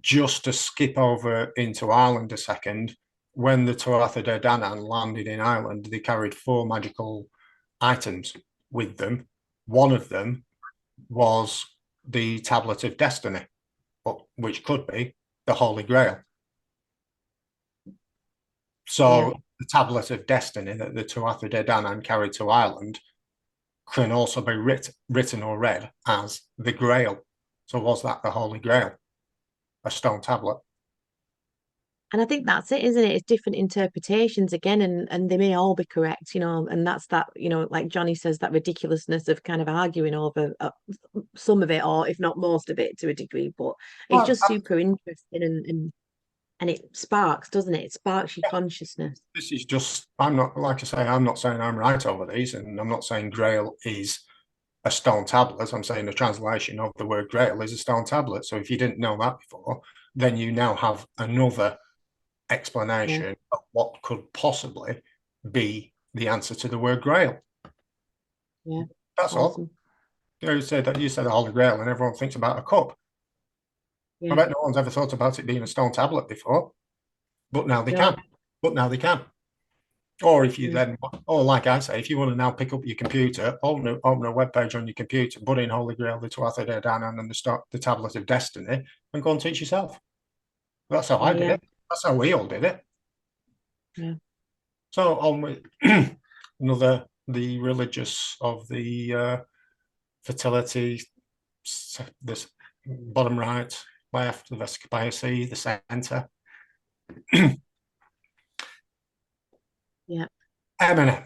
just to skip over into Ireland a second, when the Tuatha De Danann landed in Ireland, they carried 4 magical items with them. One of them was the Tablet of Destiny, which could be the Holy Grail. So the Tablet of Destiny that the Tuatha De Danann carried to Ireland can also be written or read as the Grail. So was that the Holy Grail? A stone tablet? And I think that's it, isn't it? It's different interpretations again, and they may all be correct, and that's that, like Johnny says, that ridiculousness of kind of arguing over some of it, or if not most of it to a degree. But it's Well, just super interesting, and it sparks, doesn't it? It sparks your consciousness. this is just, I'm not, like I say, I'm not saying I'm right over these, and I'm not saying Grail is a stone tablet. I'm saying the translation of the word Grail is a stone tablet. So if you didn't know that before, then you now have another explanation of what could possibly be the answer to the word Grail. Yeah, That's awesome. all. You said the Holy Grail, and everyone thinks about a cup. I Yeah, bet no one's ever thought about it being a stone tablet before, but now they no, can. But now they can. Or if you yeah, then, or like I say, if you want to now pick up your computer, open a web page on your computer, put in Holy Grail, the Tuatha De Danann, and the Tablet of Destiny, and go and teach yourself. That's how I did yeah, it. That's how we all did it. yeah. So on with the religious of the fertility, this bottom right, left, the Vesica Pisces, the center. Yeah. Eminem.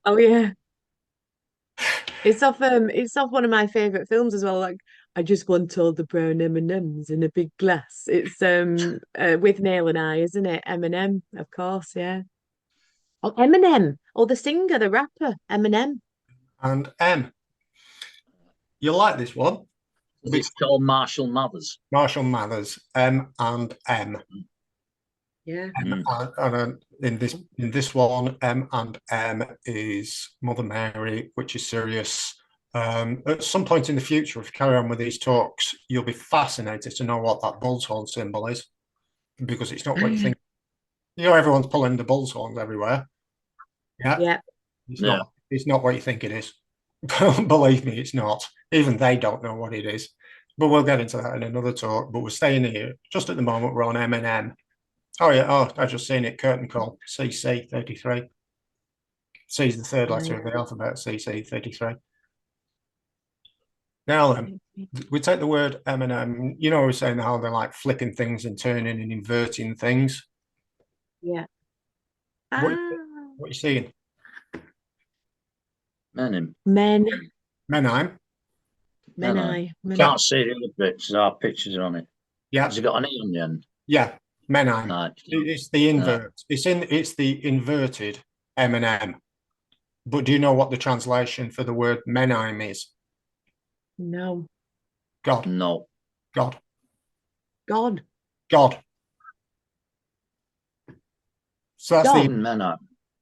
Oh yeah. It's off one of my favorite films as well. Like, I just want all the brown M&Ms in a big glass. It's with Nail and I, isn't it? Eminem, of course, yeah. Oh, Eminem. Oh, the singer, the rapper, Eminem. And M. You like this one? It's called Marshall Mathers. Marshall Mathers, M and M. Yeah. And in this one, M and M is Mother Mary, which is Sirius. At some point in the future, if you carry on with these talks, you'll be fascinated to know what that bull's horn symbol is, because it's not what you think. You know, everyone's pulling the bull's horns everywhere. Yeah, Yeah. it's not. It's not what you think it is. Believe me, it's not. Even they don't know what it is. But we'll get into that in another talk. But we're staying here. Just at the moment, we're on M and M. Oh yeah. Oh, I just seen it. Curtain call. CC 33. C is the third letter of the alphabet. CC 33. Now then, we take the word M and M. You know, we're saying how they're like flipping things and turning and inverting things. Yeah. What are you seeing? Menim. Menheim. Menai. Can't see the other bits. Our pictures are on it. Yeah. Has it got an E on the end? Yeah. Menheim. Right. It's the invert. It's the inverted M and M. But do you know what the translation for the word Menheim is? No. God. No. God. God. God. So that's God.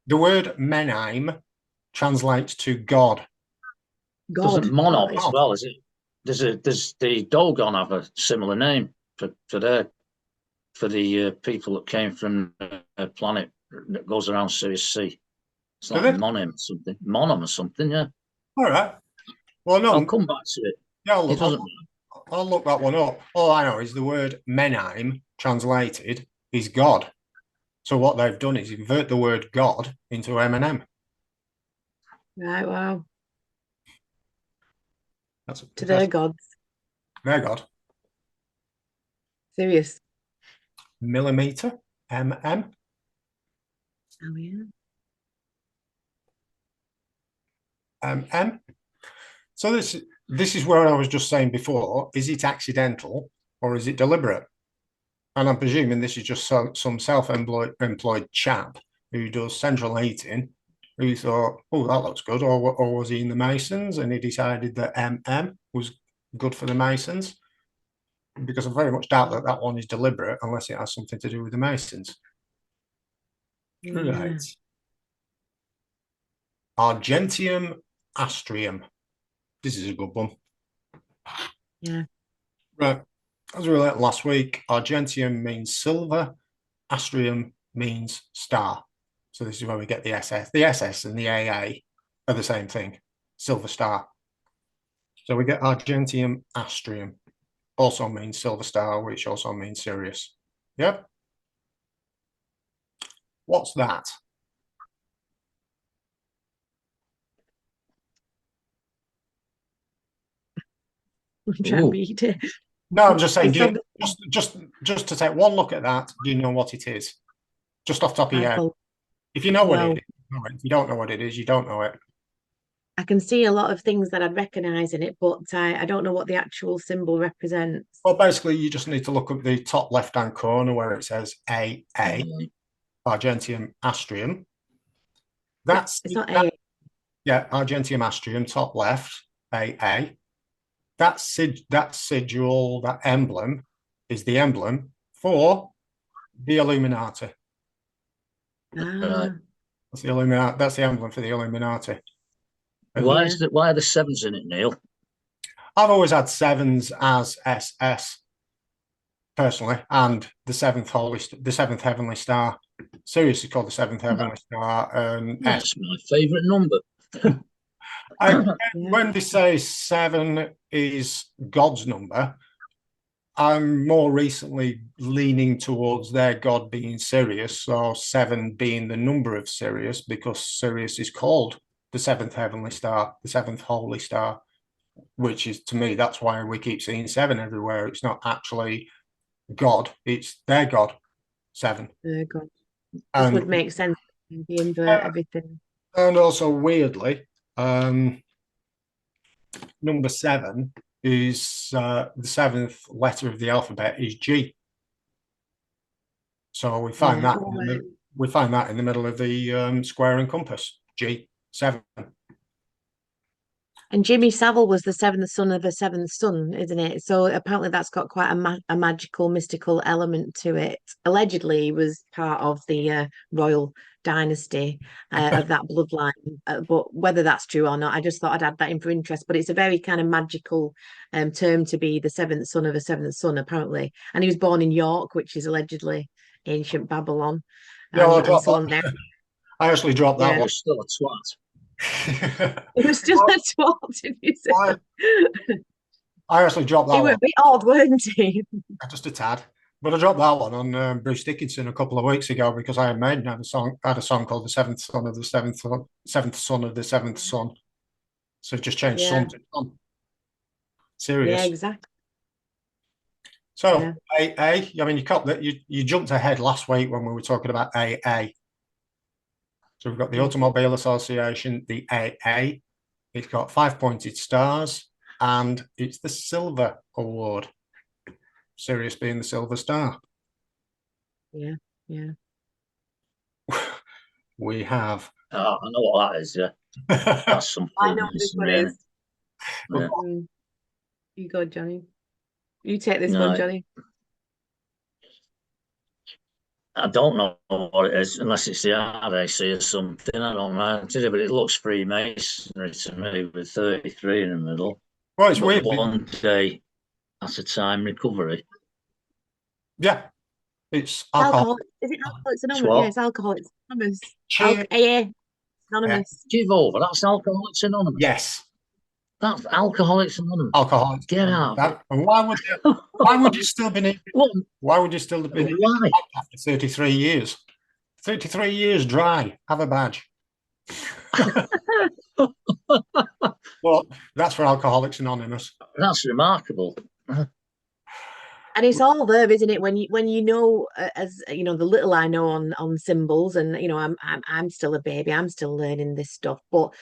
the word Menheim translates to God. God. Doesn't Monop as well, is it? Does the Dogon have a similar name for the people that came from a planet that goes around Sirius C? It's like Monim something. Monom or something, yeah. All right. Well, no. I'll come back to it. Yeah, I'll look that one up. All I know is the word Menheim translated is God. So what they've done is invert the word God into M&M. Right, wow. That's to their gods. Their God. Sirius. Millimeter, MM. Oh, yeah. So this is where I was just saying before, is it accidental or is it deliberate? And I'm presuming this is just some self-employed chap who does central heating, who thought, oh, that looks good, or was he in the Masons and he decided that MM was good for the Masons? Because I very much doubt that that one is deliberate unless it has something to do with the Masons. Yeah. Right. Argentium astrium. This is a good one. Yeah. Right. As we learned last week, argentium means silver, astrium means star. So this is where we get the SS. The SS and the AA are the same thing, silver star. So we get argentium astrium, also means silver star, which also means Sirius. Yep. What's that? I'm trying to read it. No, I'm just saying, just to take one look at that, do you know what it is? Just off the top of your head. If you know what it is, you know it. If you don't know what it is, you don't know it. I can see a lot of things that I'd recognise in it, but I don't know what the actual symbol represents. Well, basically, you just need to look at the top left-hand corner where it says AA, Argentium astrium. That's it's not AA. Yeah, Argentium astrium, top left, AA. That sigil, that emblem, is the emblem for the Illuminati. Right. That's the Illuminati. That's the emblem for the Illuminati. Why are the sevens in it, Neil? I've always had sevens as SS personally, and the seventh heavenly star. Sirius is called the seventh heavenly star. That's my favourite number. When they say 7 is God's number, I'm more recently leaning towards their God being Sirius, so 7 being the number of Sirius, because Sirius is called the seventh heavenly star, the seventh holy star, which is, to me, that's why we keep seeing 7 everywhere. It's not actually God, it's their God, 7. Their God. This would make sense. The invert everything. And also, weirdly, number 7 is the 7th letter of the alphabet is G. So we find that in the middle of the square and compass, G7. And Jimmy Savile was the seventh son of a seventh son, isn't it? So apparently that's got quite a magical, mystical element to it. Allegedly, he was part of the royal dynasty of that bloodline. But whether that's true or not, I just thought I'd add that in for interest. But it's a very kind of magical term to be the seventh son of a seventh son, apparently. And he was born in York, which is allegedly ancient Babylon, Yeah, I and dropped so on. that. I actually dropped that Yeah. He one. was still a twat. It was still a twat, did you say? I actually dropped He that were one, a bit odd, weren't he? just a tad. But I dropped that one on Bruce Dickinson a couple of weeks ago because Iron Maiden had a song called "The Seventh Son of the Seventh Son of the Seventh Son." So just changed Yeah, son to son. yeah, Serious. exactly. So Yeah. AA. I mean, you jumped ahead last week when we were talking about AA. So we've got the Mm. Automobile Association, the AA. It's got 5 pointed stars, and it's the Silver Award. Sirius being the Silver Star. Yeah, yeah. We have. Oh, I know what that is. Yeah, that's some I know this one Freemasonry. is. Yeah. Mm. You go, Johnny. You take this one, No, Johnny. I don't know what it is unless it's the RAC or something. I don't know, but it looks Freemasonry to me with 33 in the middle. Well, it's But weird. one day at a time recovery. Yeah, it's alcohol. Is it Alcoholics It's Anonymous? Yeah, what? it's Alcoholics Anonymous. Cheers. AA Yeah. Anonymous. Give over. That's Alcoholics Anonymous. Yes, That's Alcoholics Anonymous. alcoholics. Get out of it. And why would you still be in? What? Why would you still be in Why? after 33 years? 33 years dry. Have a badge. Well, that's for Alcoholics Anonymous. That's remarkable. And it's all there, isn't it? When you know, as you know, the little I know on symbols, and I'm still a baby. I'm still learning this stuff, but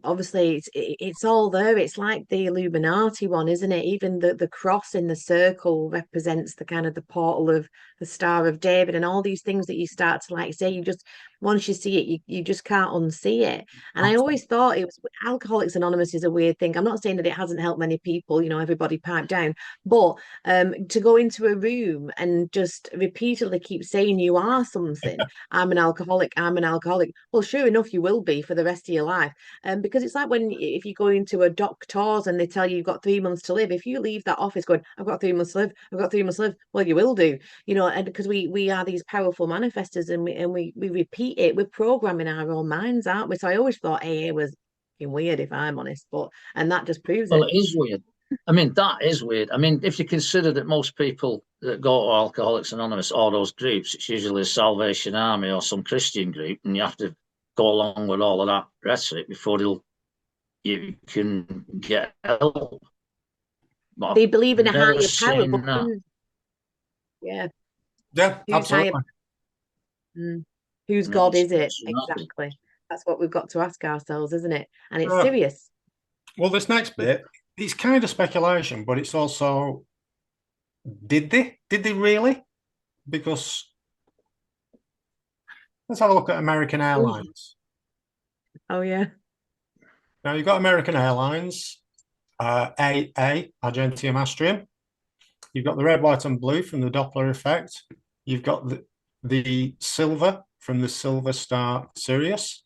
obviously it's all there. It's like the Illuminati one, isn't it? Even the cross in the circle represents the kind of the portal of the Star of David, and all these things that you start to like say. You just once you see it, you just can't unsee it. And I always thought it was Alcoholics Anonymous is a weird thing. I'm not saying that it hasn't helped many people. Everybody pipe down, but to go into a room and just repeatedly keep saying you are something. I'm an alcoholic. I'm an alcoholic. Well, sure enough, you will be for the rest of your life. Because it's like if you go into a doctor's and they tell you you've got 3 months to live. If you leave that office going, I've got 3 months to live. I've got 3 months to live. Well, you will do. And because we are these powerful manifestors and we repeat it. We're programming our own minds, aren't we? So I always thought AA was weird, if I'm honest, and that just proves Well, it. it is weird. I mean, that is weird. I mean, if you consider that most people that go to Alcoholics Anonymous or those groups, it's usually a Salvation Army or some Christian group, and you have to go along with all of that rhetoric before you can get help. But They believe in a I've never higher power, but seen that. yeah, Yeah, who's higher? absolutely. Whose No, God is it? it's remarkable. Exactly. That's what we've got to ask ourselves, isn't it? And it's Yeah. serious. Well, this next bit, it's kind of speculation, but it's also, did they? Did they really? Because let's have a look at American Airlines. Oh yeah. Now you've got American Airlines, AA, Argentium Astrium. You've got the red, white, and blue from the Doppler effect. You've got the silver from the Silver Star Sirius.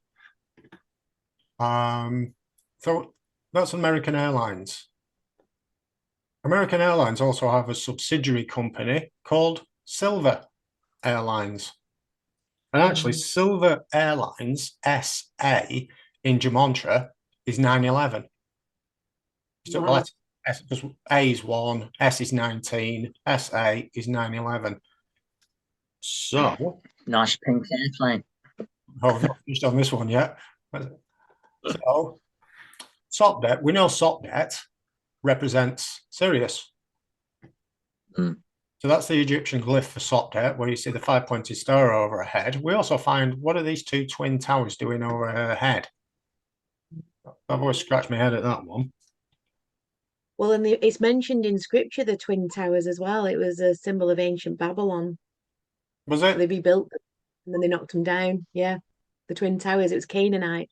So that's American Airlines. American Airlines also have a subsidiary company called Silver Airlines. And actually, Silver Airlines, SA, in Gematria is 911. So Wow. because A is 1, S is 19, SA is 911. So, Nice pink airplane. I've not finished on this one yet. So, SOPDET, we know SOPDET represents Sirius. So that's the Egyptian glyph for SOPDET, where you see the 5-pointed star over her head. We also find, what are these two twin towers doing over her head? I've always scratched my head at that one. Well, and it's mentioned in scripture, the Twin Towers as well. It was a symbol of ancient Babylon. Was it? They rebuilt them and then they knocked them down. Yeah. The Twin Towers, it was Canine.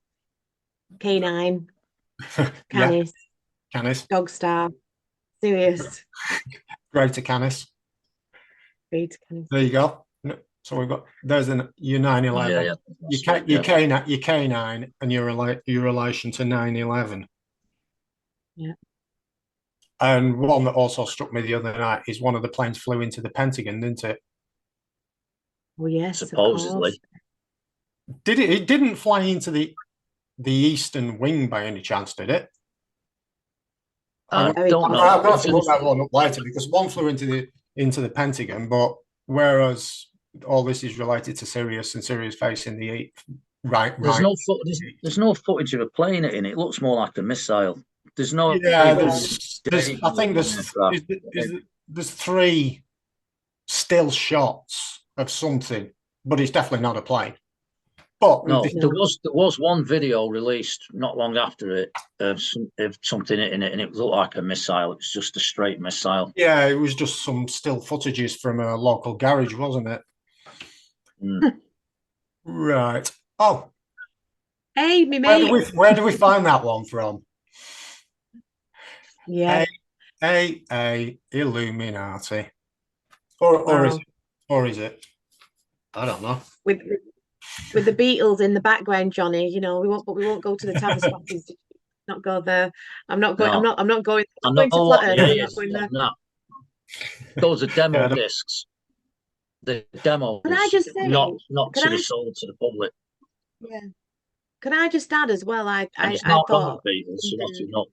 Yeah, Canis, Canis, Dogstar, Sirius, Greater Canis. Beta Canis. There you go. So we've got there's your 911. Yeah, Your that's it, your K9 and your relation to 911. Yeah. And one that also struck me the other night is one of the planes flew into the Pentagon, didn't it? Oh yes, of course. supposedly. Did it? It didn't fly into the eastern wing by any chance, did it? I Very don't know. I'll have to It look didn't- that one up later because one flew into the Pentagon, but whereas all this is related to Sirius and Sirius facing the right. There's no footage of a plane in it. It looks more like a missile. There's no Yeah, even there's I think aircraft. there's three still shots of something, but it's definitely not a plane. But No, this, there was one video released not long after it of something in it, and it looked like a missile. It's just a straight missile. yeah, it was just some still footages from a local garage, wasn't it? Mm. Right. Oh, Hey, me mate. where do we find that one from? Yeah. A Illuminati, Wow. or is it? I don't know. With the Beatles in the background, Johnny. We won't go to the Tavistock Institute. Not go there. I'm not going. No, I'm not going. I I'm not know going to what Flat Earth. it I'm not is. going there. No, those are demo Yeah, discs. The demos, Can I just say? not Can to be I? sold to the public, Yeah. Can I just add as well? and it's I not on the Beatles, so that's enough.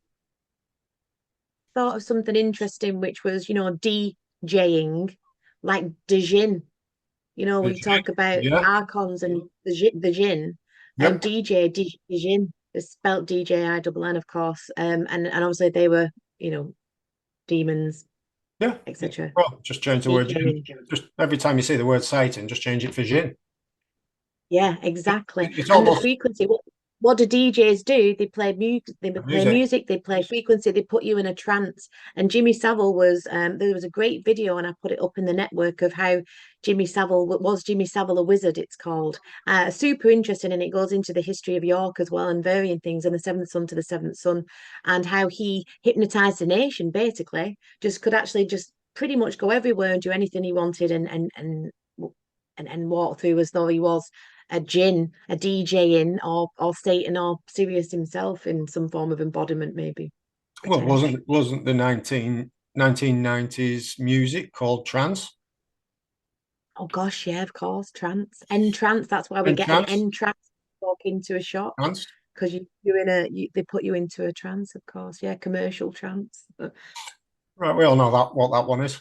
thought of something interesting, which was DJing, like Djinn. We talk about yeah, archons and the Jinn, and yep, Djinn is spelt DJINN, of course. And obviously they were, demons, yeah. etc. Well, just change the word Jin. Just every time you see the word Satan, just change it for Jin. Yeah, exactly. It's And the almost frequency. What do DJs do? They play music. They play music. music. They play frequency. They put you in a trance. And Jimmy Savile was. There was a great video, and I put it up in the network of how Jimmy Savile a wizard. It's called. Super interesting, and it goes into the history of York as well, and varying things, and the seventh son to the seventh son, and how he hypnotized the nation. Basically, just could actually just pretty much go everywhere and do anything he wanted, and walk through as though he was a Jinn, a DJ in, or Satan or Sirius himself in some form of embodiment, maybe. Well, wasn't the 1990s music called trance? Oh gosh, yeah, of course. Entrance. That's why we And get an trance, entrance walk into a shop trance. because they put you into a trance, of course. Yeah, commercial trance. Right, we all know what that one is.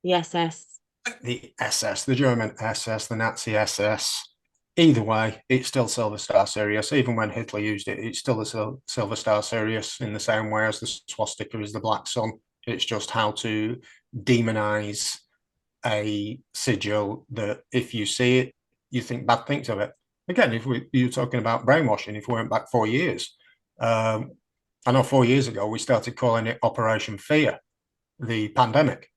The SS. The SS, the German SS, the Nazi SS. Either way, it's still Silver Star Sirius. Even when Hitler used it, it's still the Silver Star Sirius in the same way as the swastika is the Black Sun. It's just how to demonize a sigil that if you see it, you think bad things of it. Again, if you're talking about brainwashing, if we went back 4 years, I know 4 years ago we started calling it Operation Fear, the pandemic,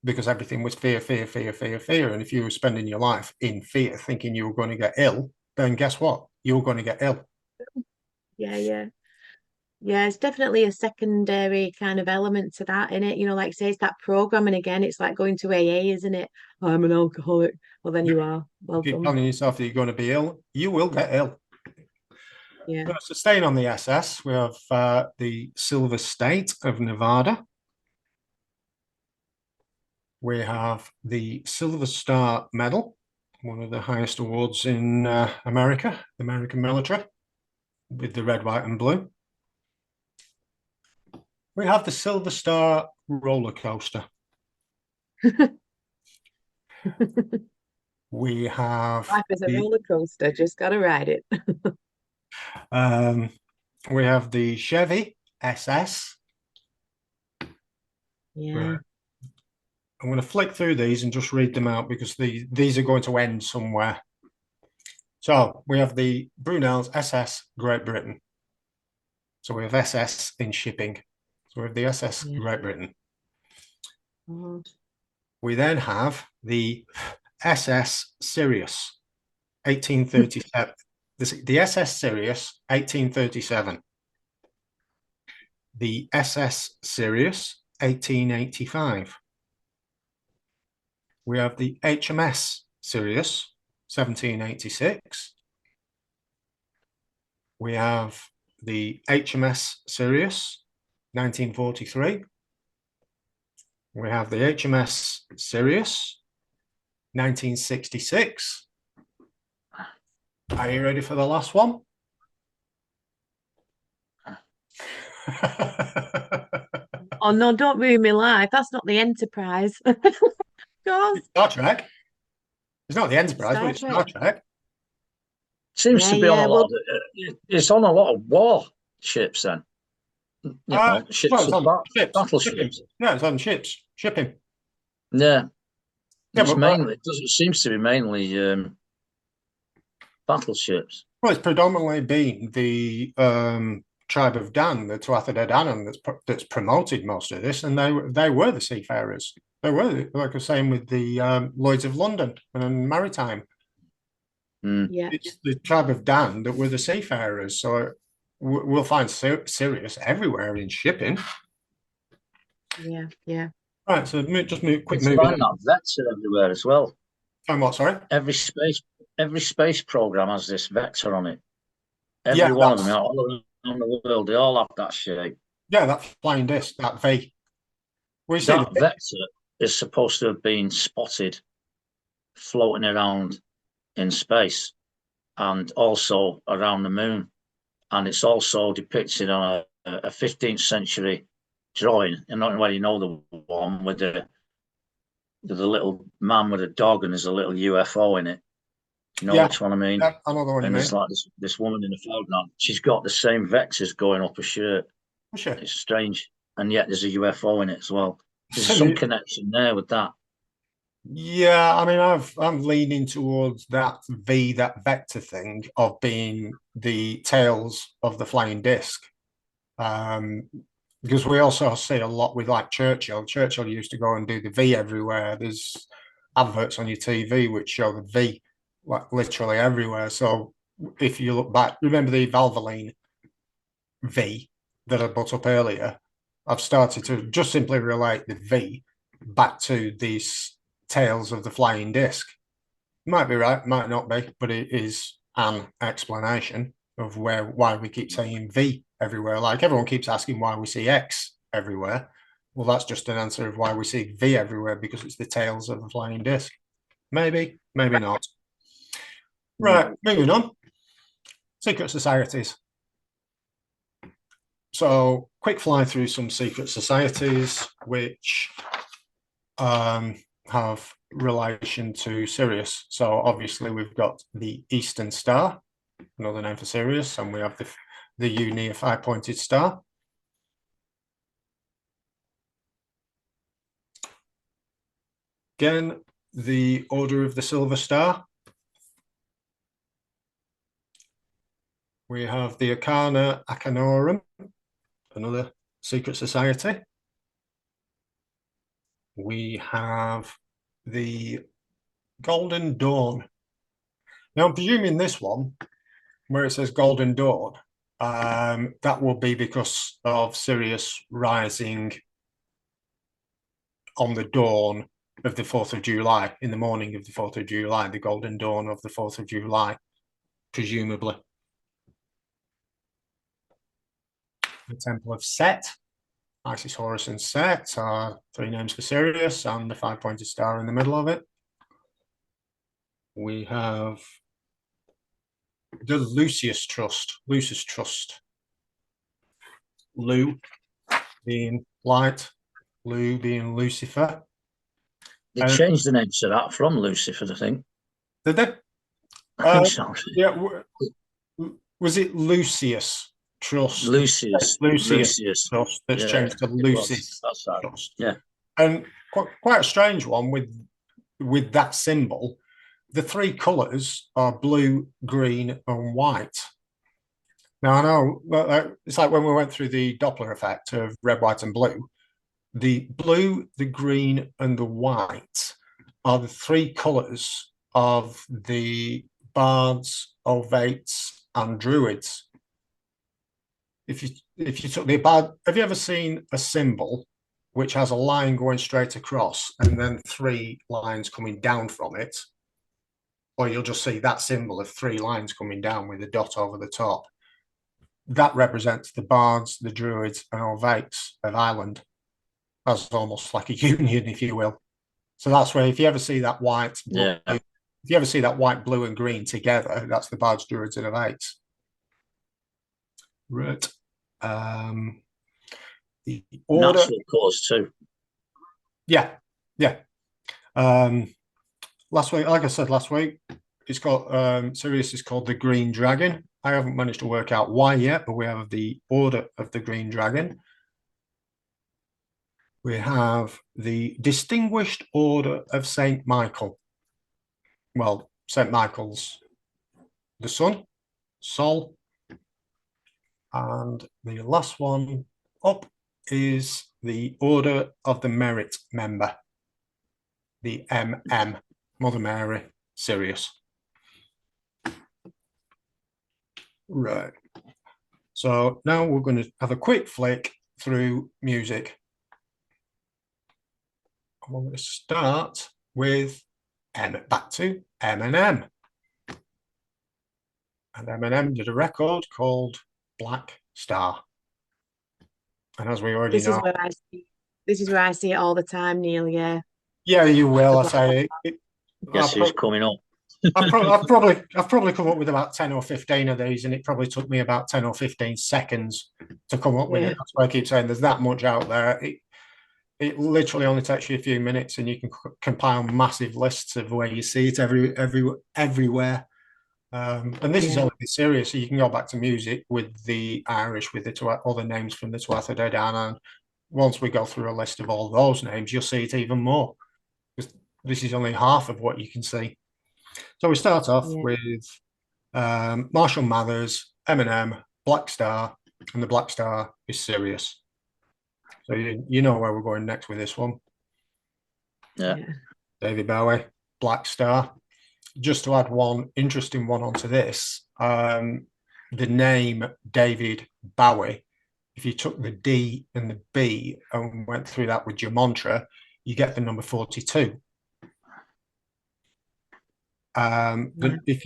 because everything was fear, fear, fear, fear, fear. And if you were spending your life in fear, thinking you were going to get ill, then guess what? You were going to get ill. Yeah, yeah. Yeah, it's definitely a secondary kind of element to that, in it. Like say it's that programming again. It's like going to AA, isn't it? I'm an alcoholic. Well, then you are. Well If you're done. telling yourself that you're going to be ill, you will get ill. Yeah. So staying on the SS, we have the Silver State of Nevada. We have the Silver Star Medal, one of the highest awards in America, the American military, with the red, white, and blue. We have the Silver Star roller coaster. We have Life is a roller coaster. Just gotta ride it. we have the Chevy SS. Yeah. Right. I'm going to flick through these and just read them out because these are going to end somewhere. So we have the Brunel's SS Great Britain. So we have SS in shipping. So we have the SS Great Britain. Oh. We then have the SS Sirius, 1837. The SS Sirius, 1837. the SS Sirius 1885. We have the HMS Sirius 1786. We have the HMS Sirius 1943. We have the HMS Sirius 1966. Are you ready for the last one? Oh no, don't ruin my life. That's not the Enterprise. God. Star Trek. It's not the Enterprise, Star but it's Star Trek. Trek. Seems to be on a lot Well, of it's on a lot of war ships then. You know, ships well, it's on ships. battleships. Yeah, it's on ships. Shipping. Yeah. Yeah, It's but mainly it seems to be mainly battleships. well, it's predominantly been the tribe of Dan, the Tuatha De Danann, that's promoted most of this, and they were the seafarers. They were, like I was saying, with the Lloyds of London and Maritime. yeah, It's the tribe of Dan that were the seafarers. So we'll find Sirius everywhere in shipping. yeah. Right, so just quick You moving find on. that vector everywhere as well. Find what, sorry? Every space program has this vector on it. Every Yeah, one of them, all around the world, they all have that shape. yeah, that flying disc, that V. We see That vector is supposed to have been spotted floating around in space and also around the moon. And it's also depicted on a 15th century drawing. And not whether you know the one with the little man with a dog and there's a little UFO in it. Do you know which one I mean? Yeah, I know the one you And mean. there's like this woman in a foreground. She's got the same vectors going up her shirt. Sure. It's strange. And yet there's a UFO in it as well. There's So some connection there with that. Yeah, I mean, I'm leaning towards that V, that vector thing of being the tails of the flying disc. Because we also see a lot with like Churchill. Churchill used to go and do the V everywhere. There's adverts on your TV which show the V like literally everywhere. So if you look back, remember the Valvoline V that I put up earlier? I've started to just simply relate the V back to these tails of the flying disc. Might be right, might not be, but it is an explanation of why we keep saying V everywhere. Like everyone keeps asking why we see X everywhere. Well, that's just an answer of why we see V everywhere, because it's the tails of the flying disc. Maybe, maybe not. Right, moving on. Secret societies. So, quick fly through some secret societies which have relation to Sirius. So, obviously, we've got the Eastern Star, another name for Sirius, and we have the U-near five-pointed star. Again, the Order of the Silver Star. We have the Arcana Acanorum, another secret society. We have the Golden Dawn. Now, I'm presuming this one, where it says Golden Dawn, that will be because of Sirius rising on the dawn of the 4th of July, in the morning of the 4th of July, the Golden Dawn of the 4th of July, presumably. The Temple of Set, Isis, Horus, and Set are three names for Sirius, and the five-pointed star in the middle of it. We have the Lucius Trust, Lu being light, Lu being Lucifer. They changed the name to that from Lucifer, I think. Did they? I think so. Yeah. Was it Lucius Trust? Lucius Trust that's changed to Lucis Trust. Yeah. And quite a strange one with that symbol. The three colours are blue, green, and white. Now, I know it's like when we went through the Doppler effect of red, white, and blue. The blue, the green, and the white are the three colours of the bards, ovates, and druids. if you took the bad, have you ever seen a symbol which has a line going straight across and then 3 lines coming down from it? Or you'll just see that symbol of 3 lines coming down with a dot over the top. That represents the bards, the druids, and Orvates of Ireland. That's almost like a union, if you will. So that's where, if you ever see that white, Yeah. if you ever see that white, blue, and green together, that's the bards, druids, and Orvates. Right. The order. Natural cause too. Yeah. Last week, like I said last week, it's got Sirius is called the Green Dragon. I haven't managed to work out why yet, but we have the Order of the Green Dragon. We have the Distinguished Order of Saint Michael. Well, Saint Michael's the sun, Sol. And the last one up is the Order of the Merit Member, the MM, Mother Mary, Sirius. Right. So now we're going to have a quick flick through music. I'm going to start with back to Eminem. And Eminem did a record called Black Star. And as we already know, this is where I see it all the time, Neil. Yeah. Yeah, you will. I say it. Guess who's coming up? I've probably come up with about 10 or 15 of these, and it probably took me about 10 or 15 seconds to come up with it. That's why I keep saying there's that much out there. It literally only takes you a few minutes, and you can compile massive lists of where you see it everywhere. And this is only serious, so you can go back to music with the Irish, with the other names from the Tuatha De Danann. And once we go through a list of all those names, you'll see it even more. This is only half of what you can see. So we start off with Marshall Mathers, Eminem, Black Star, and the Black Star is Sirius. So you know where we're going next with this one. Yeah. David Bowie, Black Star. Just to add one interesting one onto this, the name David Bowie, if you took the D and the B and went through that with your mantra, you get the number 42. If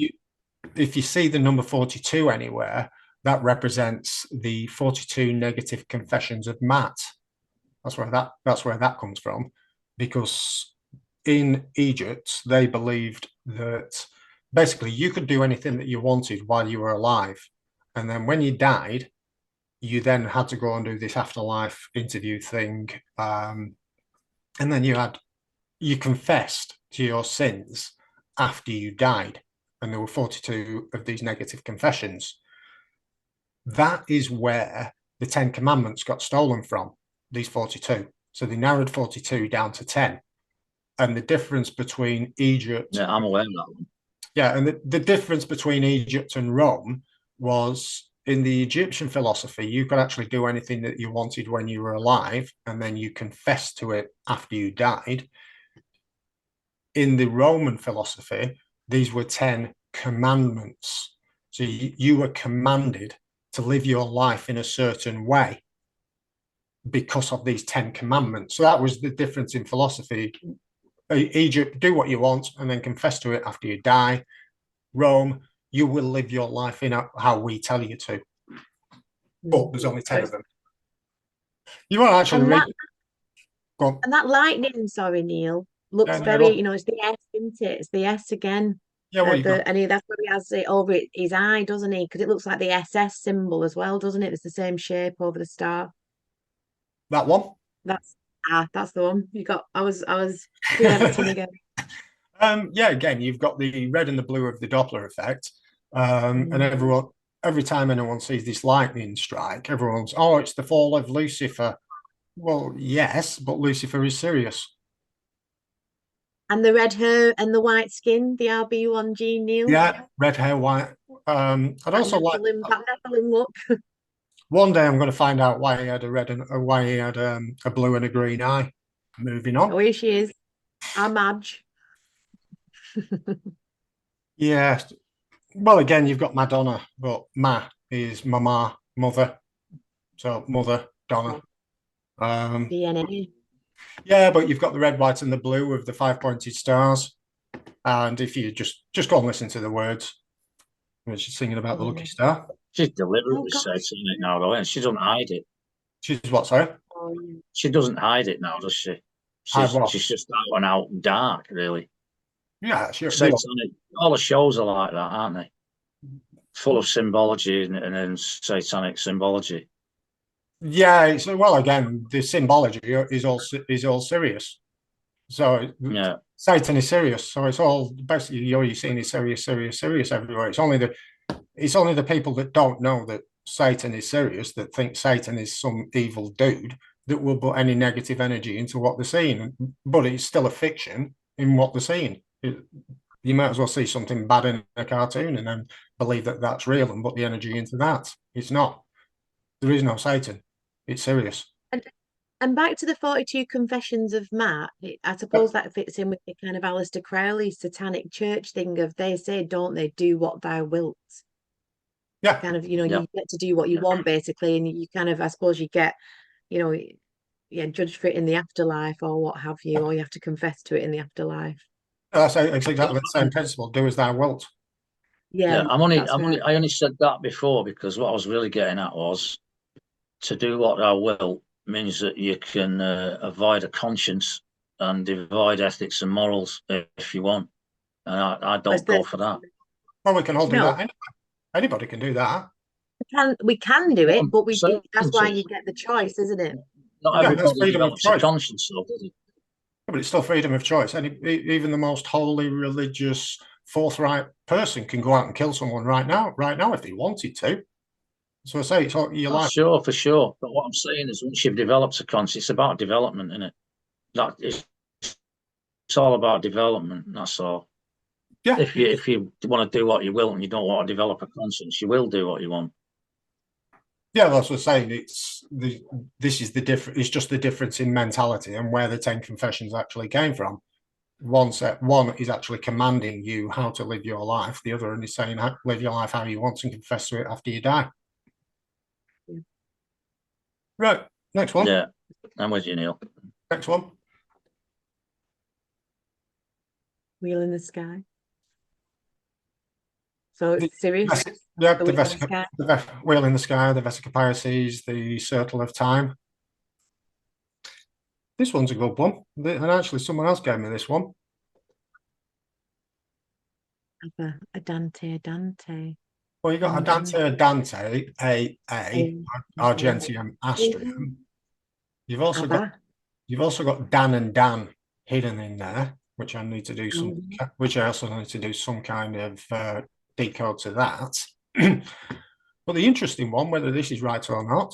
you see the number 42 anywhere, that represents the 42 negative confessions of Matt. That's where that comes from, because in Egypt they believed that basically you could do anything that you wanted while you were alive, and then when you died, you then had to go and do this afterlife interview thing, and then you confessed to your sins after you died, and there were 42 of these negative confessions. That is where the 10 Commandments got stolen from, these 42. So they narrowed 42 down to 10. And the difference between Egypt... Yeah, I'm aware of that one. Yeah, and the difference between Egypt and Rome was, in the Egyptian philosophy, you could actually do anything that you wanted when you were alive, and then you confessed to it after you died. In the Roman philosophy, these were 10 commandments. So you were commanded to live your life in a certain way because of these 10 commandments. So that was the difference in philosophy. Egypt, do what you want and then confess to it after you die. Rome, you will live your life in how we tell you to. But there's only 10 of them. You want to actually read... Go on. And that lightning, sorry, Neil, looks very, it's the S, isn't it? It's the S again. Yeah, and that's where he has it over his eye, doesn't he? Because it looks like the SS symbol as well, doesn't it? It's the same shape over the star. That one? That's the one. I was doing everything again. Again, you've got the red and the blue of the Doppler effect. And every time anyone sees this lightning strike, everyone's, it's the fall of Lucifer. Well, yes, but Lucifer is Sirius. And the red hair and the white skin, the RB1 gene, Neil. Yeah, red hair, white. I'd also like that Nephilim look. One day I'm going to find out why he had a red and why he had a blue and a green eye. Moving on. Oh, here she is. Our Madge. Yeah. Well, again, you've got Madonna, but Ma is Mama, mother. So mother, Donna. DNA. Yeah, but you've got the red, white, and the blue of the 5-pointed stars. And if you just go and listen to the words, when she's singing about the lucky star. She's deliberately gosh. saying it now, though, and she doesn't hide it. She's what, sorry? Oh, yeah. She doesn't hide it now, does she? Hide what? She's just out and out dark, really. Yeah, sure. Satanic. All the shows are like that, aren't they? Full of symbology and then satanic symbology. Yeah, so well, again, the symbology is all Sirius. So Yeah, Satan is Sirius. So it's all basically all you're seeing is Sirius, Sirius, Sirius everywhere. It's only the people that don't know that Satan is Sirius, that think Satan is some evil dude, that will put any negative energy into what they're seeing. But it's still a fiction in what they're seeing. You might as well see something bad in a cartoon and then believe that that's real and put the energy into that. It's not. There is no Satan. It's Sirius. And back to the 42 Confessions of Matt, I suppose that fits in with the kind of Aleister Crowley satanic church thing of they say, don't they, do what thou wilt. Yeah. Kind of, you get to do what you want, basically, and you kind of, I suppose you get, judged for it in the afterlife or what have you, or you have to confess to it in the afterlife. It's exactly the same principle. Do as thou wilt. Yeah, I only said that before because what I was really getting at was to do what thou wilt means that you can avoid a conscience and divide ethics and morals if you want. And I don't go for that. Well, we can all do that. Anybody can do that. We can do it, but that's why you get the choice, isn't it? Not everybody develops a conscience, though, does it? But it's still freedom of choice. Even the most holy, religious, forthright person can go out and kill someone right now if they wanted to. So I say it's all your life. Sure, for sure. But what I'm saying is, once you've developed a conscience, it's about development, isn't it? It's all about development. That's all. Yeah. If you want to do what you will and you don't want to develop a conscience, you will do what you want. Yeah, that's what I'm saying. This is the difference. It's just the difference in mentality and where the 10 confessions actually came from. One is actually commanding you how to live your life. The other one is saying live your life how you want and confess to it after you die. Yeah. Right. Next one. Yeah, I'm with you, Neil. Next one. Wheel in the Sky. So it's Sirius. Yeah, the Wheel in the Sky, the Vesica Pisces, the Circle of Time. This one's a good one. And actually, someone else gave me this one. A Dante. Well, you got a Dante, Argentium Astrium. You've also got Dan and Dan hidden in there, which I need to do which I also need to do some kind of decode to that. But the interesting one, whether this is right or not,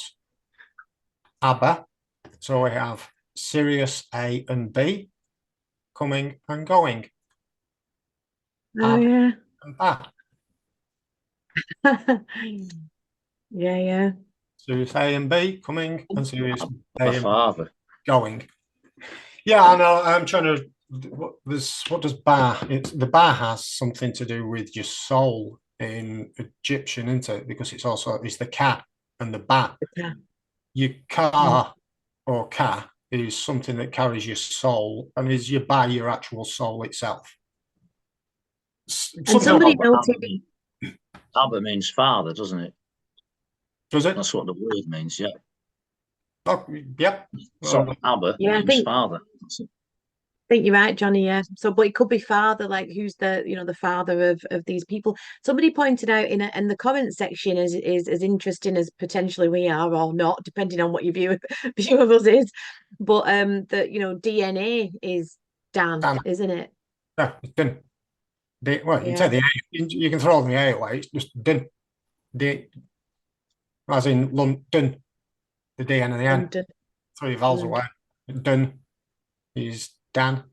ABBA. So we have Sirius A and B coming and going. Oh, yeah. And back. Yeah. Sirius A and B coming and Sirius A and father going. Yeah, I know. I'm trying to. What does Ba? The Ba has something to do with your soul in Egyptian, isn't it? Because it's the cat and the bat. Your Ka or Ka is something that carries your soul, and is your Ba your actual soul itself? And somebody noted. Abba means father, doesn't it? Does it? That's what the word means, yeah. Oh, yep. So Abba means father. I think you're right, Johnny. Yeah. So, but it could be father, like who's the father of these people. Somebody pointed out in the comment section is as interesting as potentially we are or not, depending on what your view of us is. But that DNA is Dan, isn't it? Yeah, it's done. Well, you take the A, you can throw the A away. It's just done. As in London, the D and the N. London. 3 vowels away. Done is Dan.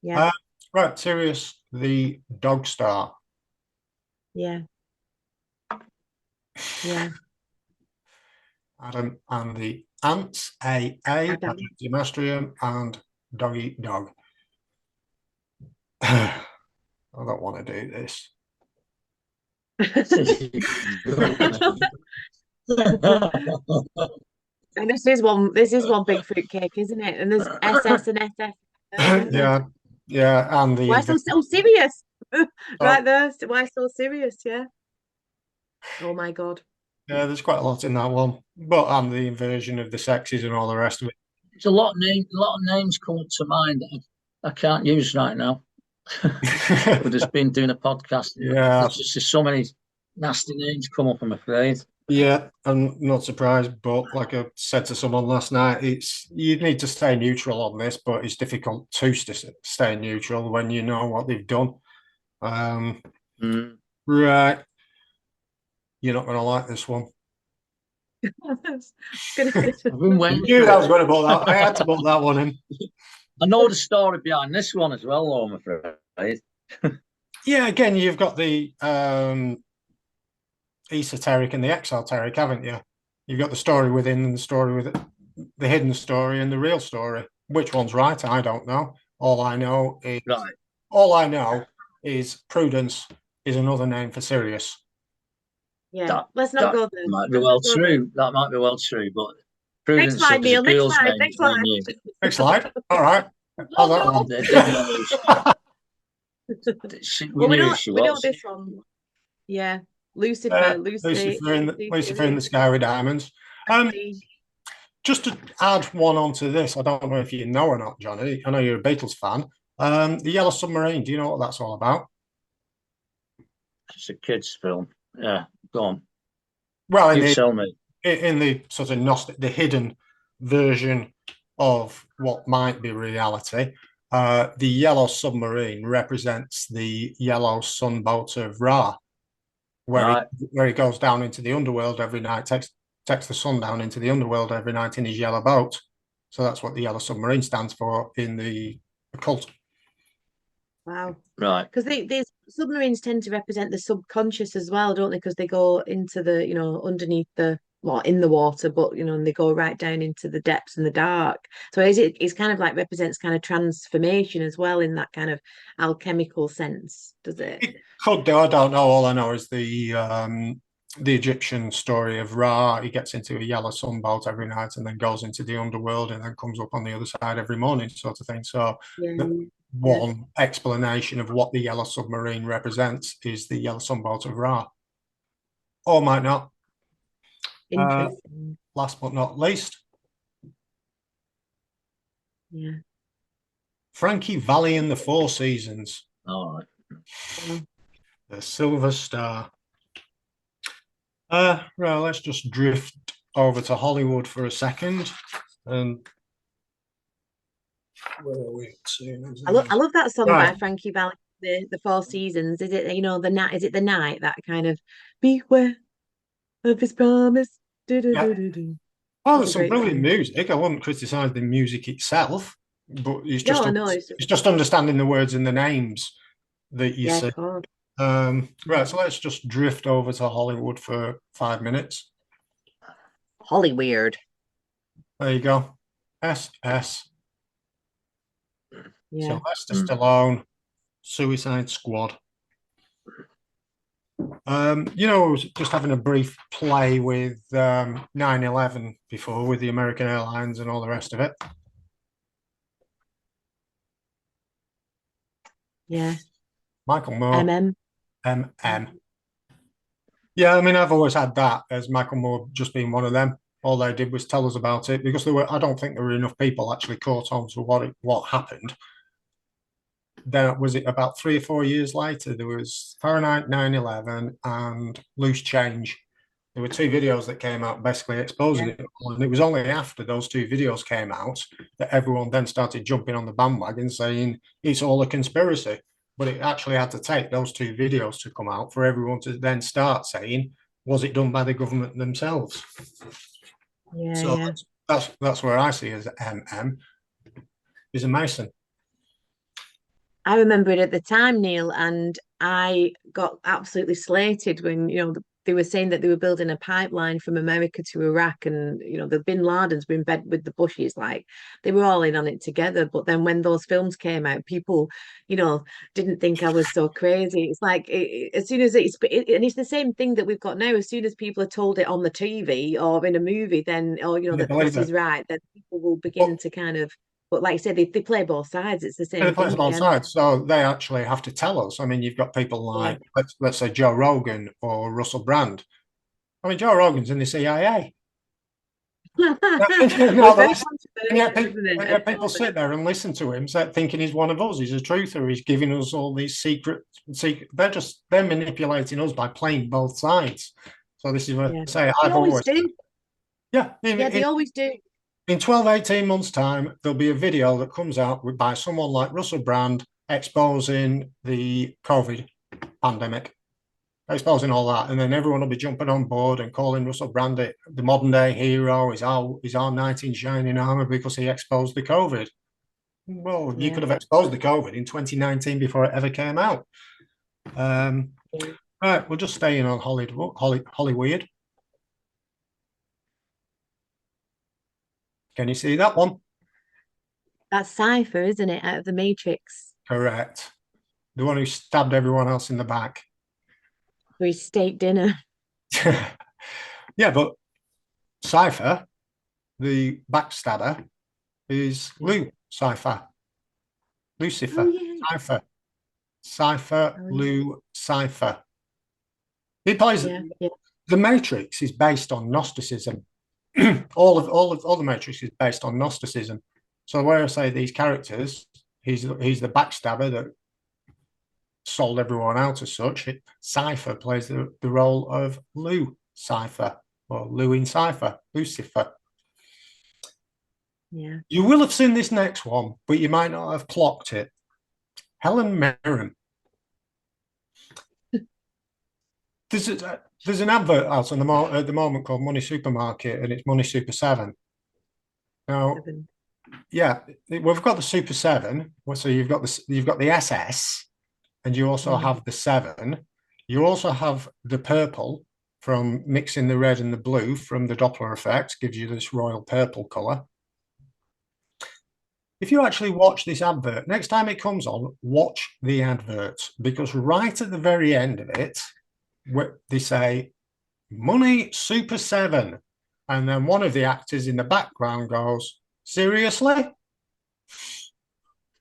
Yeah. Right, Sirius, the dog star. Yeah. Adam and the ants, Dimastrium, and doggy dog. I don't want to do this. And this is one big fruitcake, isn't it? And there's SS and SF, isn't there? Yeah, yeah, and Why the so serious? oh, Right there. Why so serious? Yeah. Oh my God. yeah, there's quite a lot in that one, but and the inversion of the sexes and all the rest of it. There's a lot of names come to mind that I can't use right now. We've just been doing a podcast. Yeah, There's so many nasty names come up, I'm afraid. yeah, I'm not surprised, but like I said to someone last night, it's you need to stay neutral on this, but it's difficult to stay neutral when you know what they've done. Um, Mm. right, you're not going to like this one. Gonna- I've been I waiting knew for I it. was going to put that. I had to put that one in. I know the story behind this one as well, though, I'm afraid. Yeah, again, you've got the esoteric and the exoteric, haven't you? You've got the story within and the story with the hidden story and the real story. Which one's right? I don't know. Right. All I know is Prudence is another name for Sirius. Yeah. That Let's not that go there. might be Let's well not go there. true. That might be well true, but Next Prudence slide, is a Neil. Next girl's slide. name Next that we slide. knew. Next slide. All right. Oh, How's that no. one? They didn't know we Well, we knew know who she we know was. this one. Yeah. Lucifer. Lucifer in the Sky with Diamonds. Um, Lucy. just to add one onto this, I don't know if you know or not, Johnny. I know you're a Beatles fan. The Yellow Submarine. Do you know what that's all about? It's a kids' film. Yeah, go on. Well, You tell me. in the sort of Gnostic, the hidden version of what might be reality, the yellow submarine represents the yellow sunboat of Ra, Right. where he goes down into the underworld every night, takes the sun down into the underworld every night in his yellow boat. So that's what the yellow submarine stands for in the occult. Wow. Right. Because these submarines tend to represent the subconscious as well, don't they? Because they go into the, underneath well, in the water, but and they go right down into the depths and the dark. So it's kind of like represents kind of transformation as well in that kind of alchemical sense, does it? It could do. I don't know. All I know is the Egyptian story of Ra. He gets into a yellow sunboat every night and then goes into the underworld and then comes up on the other side every morning, sort of thing. So Yeah. the Yeah. one explanation of what the yellow submarine represents is the yellow sunboat of Ra. Or might not. Interesting. Last but not least, Yeah. Frankie Valli and the Four Seasons, All right. Well, the Silver Star. Right, let's just drift over to Hollywood for a second. And where are we? I love that song by Right. Frankie Valli, the Four Seasons. Is it, the night? Is it the night that kind of beware of his promise? Yeah. Do-do-do-do-do. Oh, What there's a some great brilliant song. music. I wouldn't criticize the music itself, but No, no, it's just, it's just understanding the words and the names that you yeah, see. of course. Right, so let's just drift over to Hollywood for 5 minutes. Holly weird. There you go. SS. Yeah. Sylvester Stallone, Suicide Squad. I was just having a brief play with 9/11 before with the American Airlines and all the rest of it. Yeah. Michael Moore, MM. MM. Yeah, I mean, I've always had that as Michael Moore just being one of them. All they did was tell us about it because I don't think there were enough people actually caught on to what happened. Then was it about 3 or 4 years later, there was Fahrenheit 9/11 and Loose Change. There were two videos that came out basically exposing Yeah. it. And it was only after those two videos came out that everyone then started jumping on the bandwagon saying it's all a conspiracy. But it actually had to take those two videos to come out for everyone to then start saying, was it done by the government themselves? Yeah. So Yeah. that's where I see as MM is a Mason. I remember it at the time, Neil, and I got absolutely slated when, they were saying that they were building a pipeline from America to Iraq, and the Bin Ladens were in bed with the Bushes, like they were all in on it together. But then when those films came out, people, didn't think I was so crazy. It's like as soon as and it's the same thing that we've got now. As soon as people are told it on the TV or in a movie, then They that believe this is it. right, then people will begin to kind of. But like I said, they play both sides. It's the And same it plays thing on both again. sides, so they actually have to tell us. I mean, you've got people Yeah. like let's say Joe Rogan or Russell Brand. I mean, Joe Rogan's in the CIA. Well, No, it's very and yet, controversial, isn't it? and yet people sit there and listen to him, thinking he's one of us. He's a truther. He's giving us all these secret. They're manipulating us by playing both sides. So this is what Yeah. I say. They I've always always, do. yeah. Yeah, they always do. In 12, 18 months' time, there'll be a video that comes out by someone like Russell Brand exposing the COVID pandemic, exposing all that, and then everyone will be jumping on board and calling Russell Brand the modern day hero. He's our knight in shining armor because he exposed the COVID. Well, you could have exposed the COVID in 2019 before it ever came out. Right, we'll just stay in on Hollywood. Can you see that one? That's Cypher, isn't it? Out of the Matrix. Correct. The one who stabbed everyone else in the back. For his steak dinner. Yeah, but Cypher, the backstabber, is Lou Cypher. Lucifer. Oh, yeah. Cypher. Cypher, Oh, yeah. Lou Cypher. He plays the Matrix is based on Gnosticism. all the Matrix is based on Gnosticism. So where I say these characters, he's the backstabber that sold everyone out as such. Cypher plays the role of Lou Cypher, or Lou in Cypher, Lucifer. Yeah. You will have seen this next one, but you might not have clocked it. Helen Mirren. There's an advert out at the moment called Money Supermarket, and it's Money Super 7. Now, yeah, we've got the Super 7. So you've got the SS, and you also have the 7. You also have the purple from mixing the red and the blue from the Doppler effect, gives you this royal purple color. If you actually watch this advert, next time it comes on, watch the advert, because right at the very end of it, they say Money Super 7, and then one of the actors in the background goes, seriously?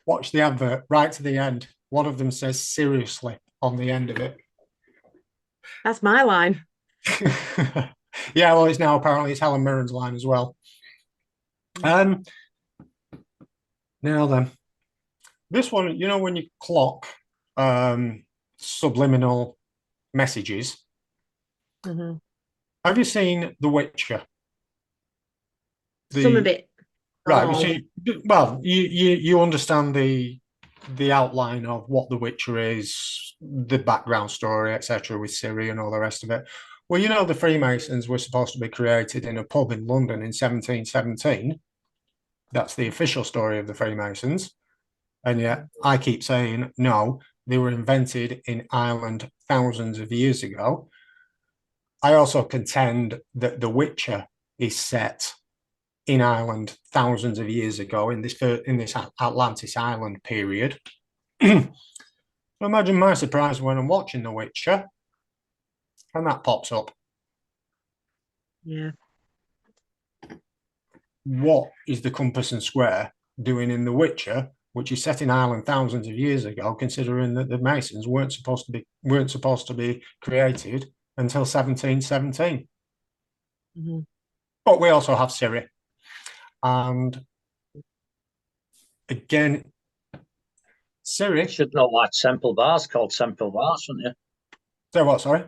Watch the advert right to the end. One of them says seriously on the end of it. That's my line. Yeah, well, it's Helen Mirren's line as well. Now then, this one, when you clock subliminal messages, have you seen The Witcher? Some of it. Right. You understand the outline of what The Witcher is, the background story, etc., with Ciri and all the rest of it. Well, the Freemasons were supposed to be created in a pub in London in 1717. That's the official story of the Freemasons. And yet I keep saying, no, they were invented in Ireland thousands of years ago. I also contend that The Witcher is set in Ireland thousands of years ago in this Atlantis Island period. So imagine my surprise when I'm watching The Witcher and that pops up. Yeah. What is the compass and square doing in The Witcher, which is set in Ireland thousands of years ago, considering that the Masons weren't supposed to be created until 1717? But we also have Ciri. And again, Ciri. You should know why Temple Bar's called Temple Bar, shouldn't you? So what, sorry?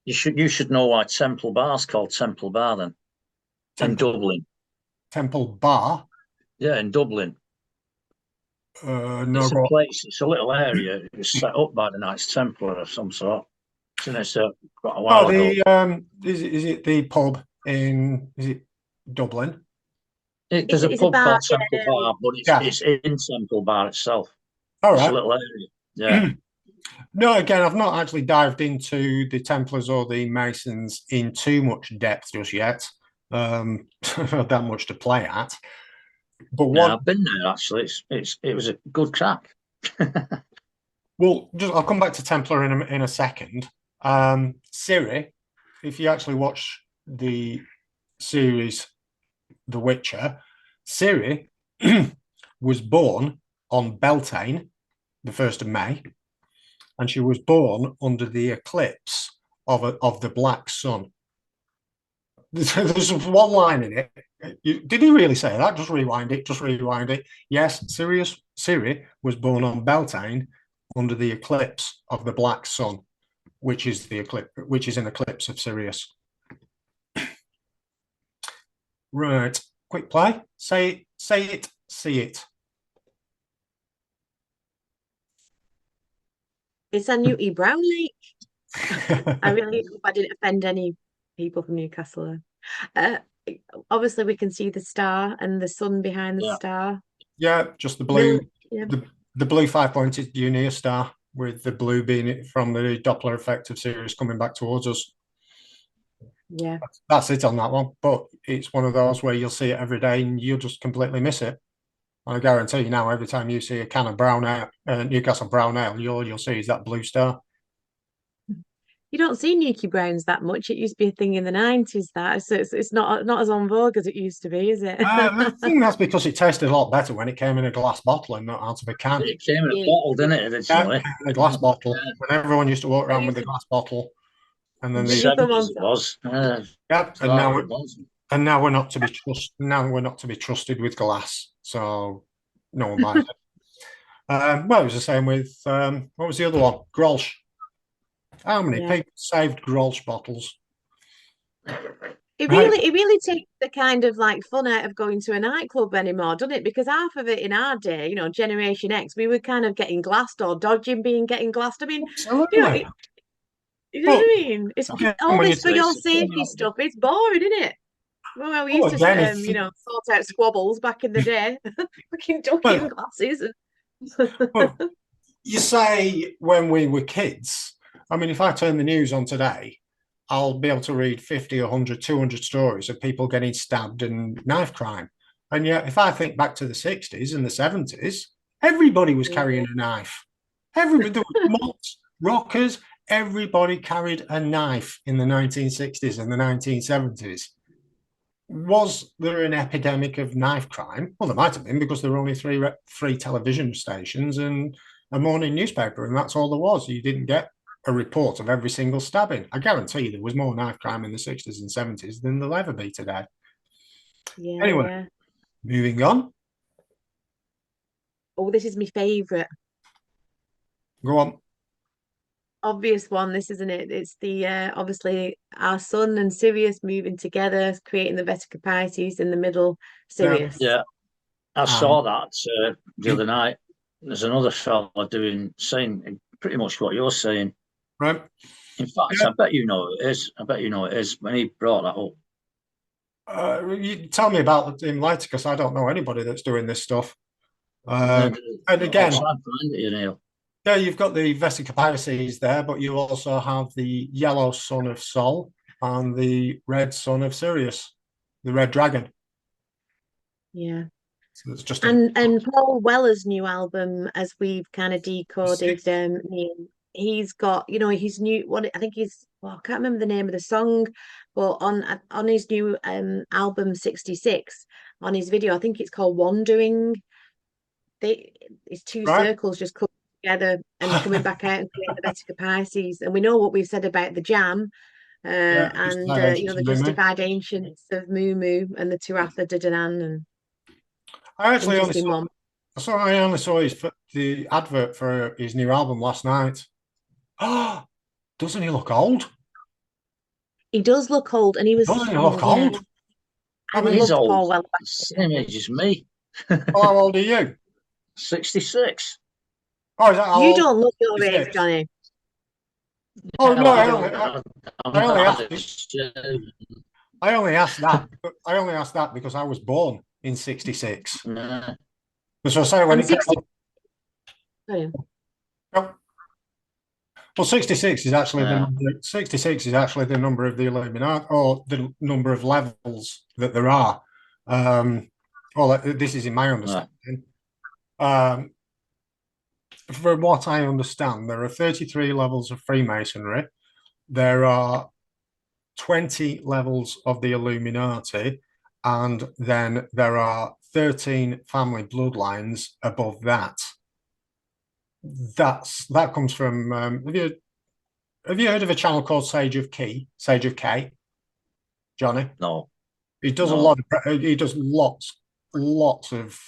You should know why Temple Bar's called Temple Bar then. In Dublin. Temple Bar? Yeah, in Dublin. No, it's a place, it's a little area. It was set up by the Knights Templar of some sort. So it's quite a while ago. Is it the pub is it Dublin? There's a pub called Temple Bar, but it's in Temple Bar itself. All right. It's a little area. Yeah. No, again, I've not actually dived into the Templars or the Masons in too much depth just yet. Not that much to play at. But Yeah, what? I've been there actually. It was a good crack. Well, just I'll come back to Templar in a second. Ciri, if you actually watch the series The Witcher, Ciri was born on Beltane, the 1st of May, and she was born under the eclipse of the Black Sun. There's one line in it. Did he really say that? Just rewind it. Just rewind it. Yes, Ciri was born on Beltane under the eclipse of the Black Sun, which is an eclipse of Sirius. Right. Quick play. Say it. See it. It's a Newty Brown Lake. I really hope I didn't offend any people from Newcastle. Uh, Obviously, we can see the star and the sun behind the Yeah. star. Yeah, just the blue, Yeah. the blue 5-pointed Junior star, with the blue being it from the Doppler effect of Sirius coming back towards us. Yeah. That's it on that one. But it's one of those where you'll see it every day and you'll just completely miss it. I guarantee you now, every time you see a can of brown ale, Newcastle brown ale, you'll see is that blue star. You don't see Nuki Browns that much. It used to be a thing in the 90s, that. So it's not as on vogue as it used to be, is it? I think that's because it tasted a lot better when it came in a glass bottle and not out of a can. It came in a Yeah. bottle, didn't it, originally? A glass bottle. When everyone used to walk around with a glass bottle, and then Did they, you come on Seventies it was. yeah, and now we're not to be trusted. Now we're not to be trusted with glass, so no one buys it. Well, it was the same with what was the other one? Grolsch. How many Yeah. people saved Grolsch bottles? It Right. really takes the kind of like fun out of going to a nightclub anymore, doesn't it? Because half of it in our day, Generation X, we were kind of getting glassed or dodging being getting glassed. I mean, you know, Absolutely. you know But what I mean? It's again, all when you this for your safety stuff. It's boring, isn't it? Well, we used to, again, if sort out squabbles back in the day, fucking ducking well, glasses. well, you say when we were kids, I mean, if I turn the news on today, I'll be able to read 50, 100, 200 stories of people getting stabbed and knife crime. And yet, if I think back to the 60s and the 70s, everybody was carrying a knife. Everybody, there were mods, rockers, everybody carried a knife in the 1960s and the 1970s. Was there an epidemic of knife crime? Well, there might have been, because there were only three television stations and a morning newspaper, and that's all there was. You didn't get a report of every single stabbing. I guarantee you there was more knife crime in the 60s and 70s than there'll ever be today. Yeah, Anyway, yeah. moving on. Oh, this is my favourite. Go on. Obvious one, this isn't it? It's the obviously our sun and Sirius moving together, creating the Vesica Pisces in the middle, Sirius. Yeah, I saw that the other night. There's another fella saying pretty much what you're saying. Right. In fact, I bet you know it is. I bet you know it is when he brought that up. You tell me about him later, because I don't know anybody that's doing this stuff. And again, I'll try and find it, Neil. yeah, you've got the Vesica Pisces there, but you also have the yellow sun of Sol and the red sun of Sirius, the red dragon. Yeah. So it's just And Paul Weller's new album, as we've kind of decoded, he's got, his new I think I can't remember the name of the song, but on his new album 66, on his video, I think it's called Wandering. It's two right. circles just coming together and coming back out and creating the Vesica Pisces. And we know what we've said about the jam. And the justified ancients of Moo Moo and the Tuatha De Danann and I actually only interesting one. I only saw the advert for his new album last night. Oh, doesn't he look old? He does look old, and he was. Doesn't he look old? I mean, He's loved old. Paul Weller. Same age as me. How old are you? 66. Oh, is that how You old? don't look your age, Johnny. Oh no, I only asked that. I only asked that because I was born in '66. So I say when I'm it 60. came Well, 66 is actually the Yeah. number, 66 is actually the number of the Illuminati, or the number of levels that there are. Well, this is in my understanding. From what I understand, there are 33 levels of Freemasonry. There are 20 levels of the Illuminati, and then there are 13 family bloodlines above that. That comes from. Have you heard of a channel called Sage of Key? Sage of K, Johnny? No. He does a No. lot of. He does lots of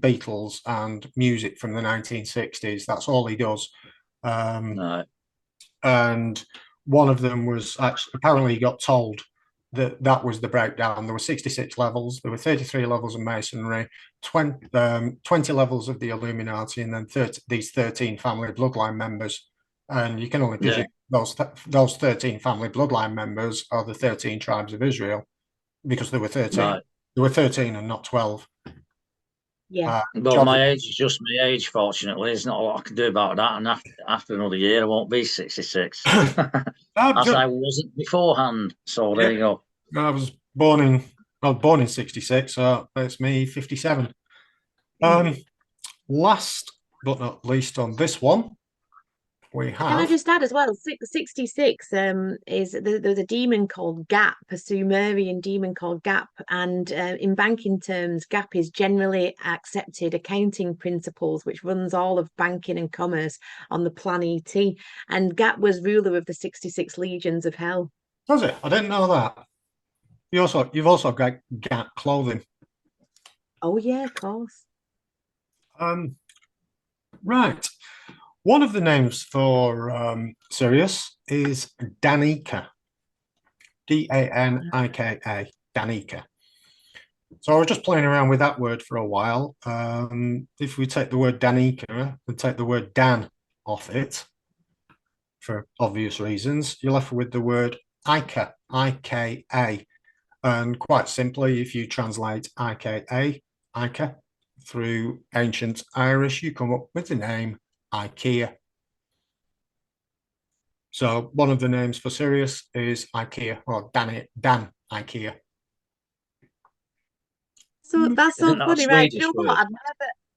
Beatles and music from the 1960s. That's all he does. No. And one of them was actually, apparently he got told that that was the breakdown. There were 66 levels, there were 33 levels of Masonry, 20 levels of the Illuminati, and then these 13 family bloodline members. And you can only presume those 13 family bloodline members are the 13 tribes of Israel, because there were 13. Right. There were 13 and not 12. Yeah. Well, my age is just my age, fortunately. There's not a lot I can do about that. And after another year, I won't be 66. As I wasn't beforehand. So there you go. I was born in 66, so that's me 57. Last but not least on this one, we have. Can I just add as well, 66 is there's a demon called Gap, a Sumerian demon called Gap, and in banking terms, Gap is generally accepted accounting principles, which runs all of banking and commerce on the plan ET. And Gap was ruler of the 66 legions of hell. Does it? I didn't know that. You've also got Gap clothing. Oh yeah, of course. Right. One of the names for Sirius is Danica. Danika. Danica. So I was just playing around with that word for a while. If we take the word Danica and take the word Dan off it, for obvious reasons, you're left with the word Ika, I-K-A. And quite simply, if you translate I-K-A, Ika, through ancient Irish, you come up with the name IKEA. So one of the names for Sirius is IKEA, or Dan IKEA. So that's so Isn't that a funny, right? You Swedish know word? what?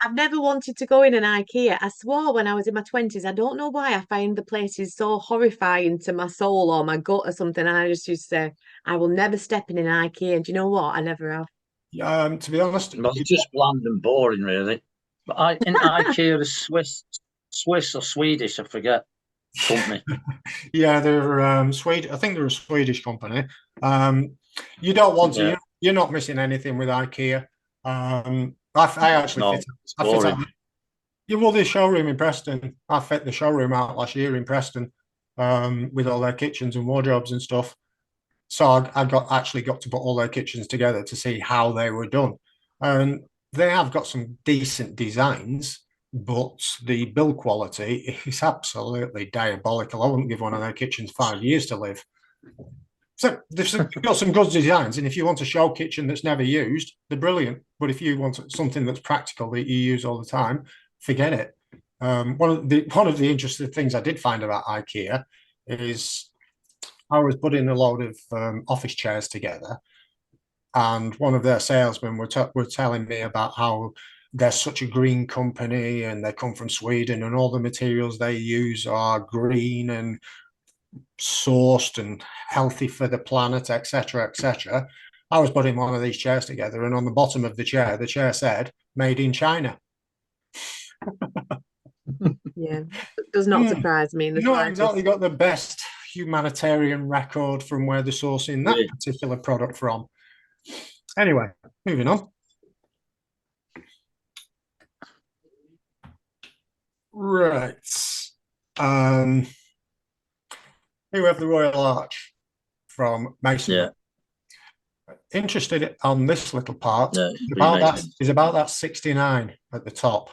I've never wanted to go in an IKEA. I swore when I was in my 20s. I don't know why I find the places so horrifying to my soul or my gut or something. And I just used to say, I will never step in an IKEA. And do you know what? I never have. To be honest, Well, it's just bland and boring, really. But in IKEA is Swiss or Swedish, I forget. Company. Yeah, they're Swedish. I think they're a Swedish company. You don't want to. You're not missing anything with IKEA. I actually fit. I fit out. You will the showroom in Preston. I fit the showroom out last year in Preston, with all their kitchens and wardrobes and stuff. So I actually got to put all their kitchens together to see how they were done, and they have got some decent designs, but the build quality is absolutely diabolical. I wouldn't give one of their kitchens 5 years to live. So they've got some good designs, and if you want a show kitchen that's never used, they're brilliant. But if you want something that's practical that you use all the time, forget it. One of the interesting things I did find about IKEA is I was putting a load of office chairs together, and one of their salesmen were telling me about how they're such a green company and they come from Sweden and all the materials they use are green and sourced and healthy for the planet, etc., etc. I was putting one of these chairs together, and on the bottom of the chair said "Made in China." Yeah, it does not surprise me in the Not slightest. exactly got the best humanitarian record from where they're sourcing that particular product from. Anyway, moving on. Right. Here we have the Royal Arch from Masonry. Interested on this little part is about that 69 at the top.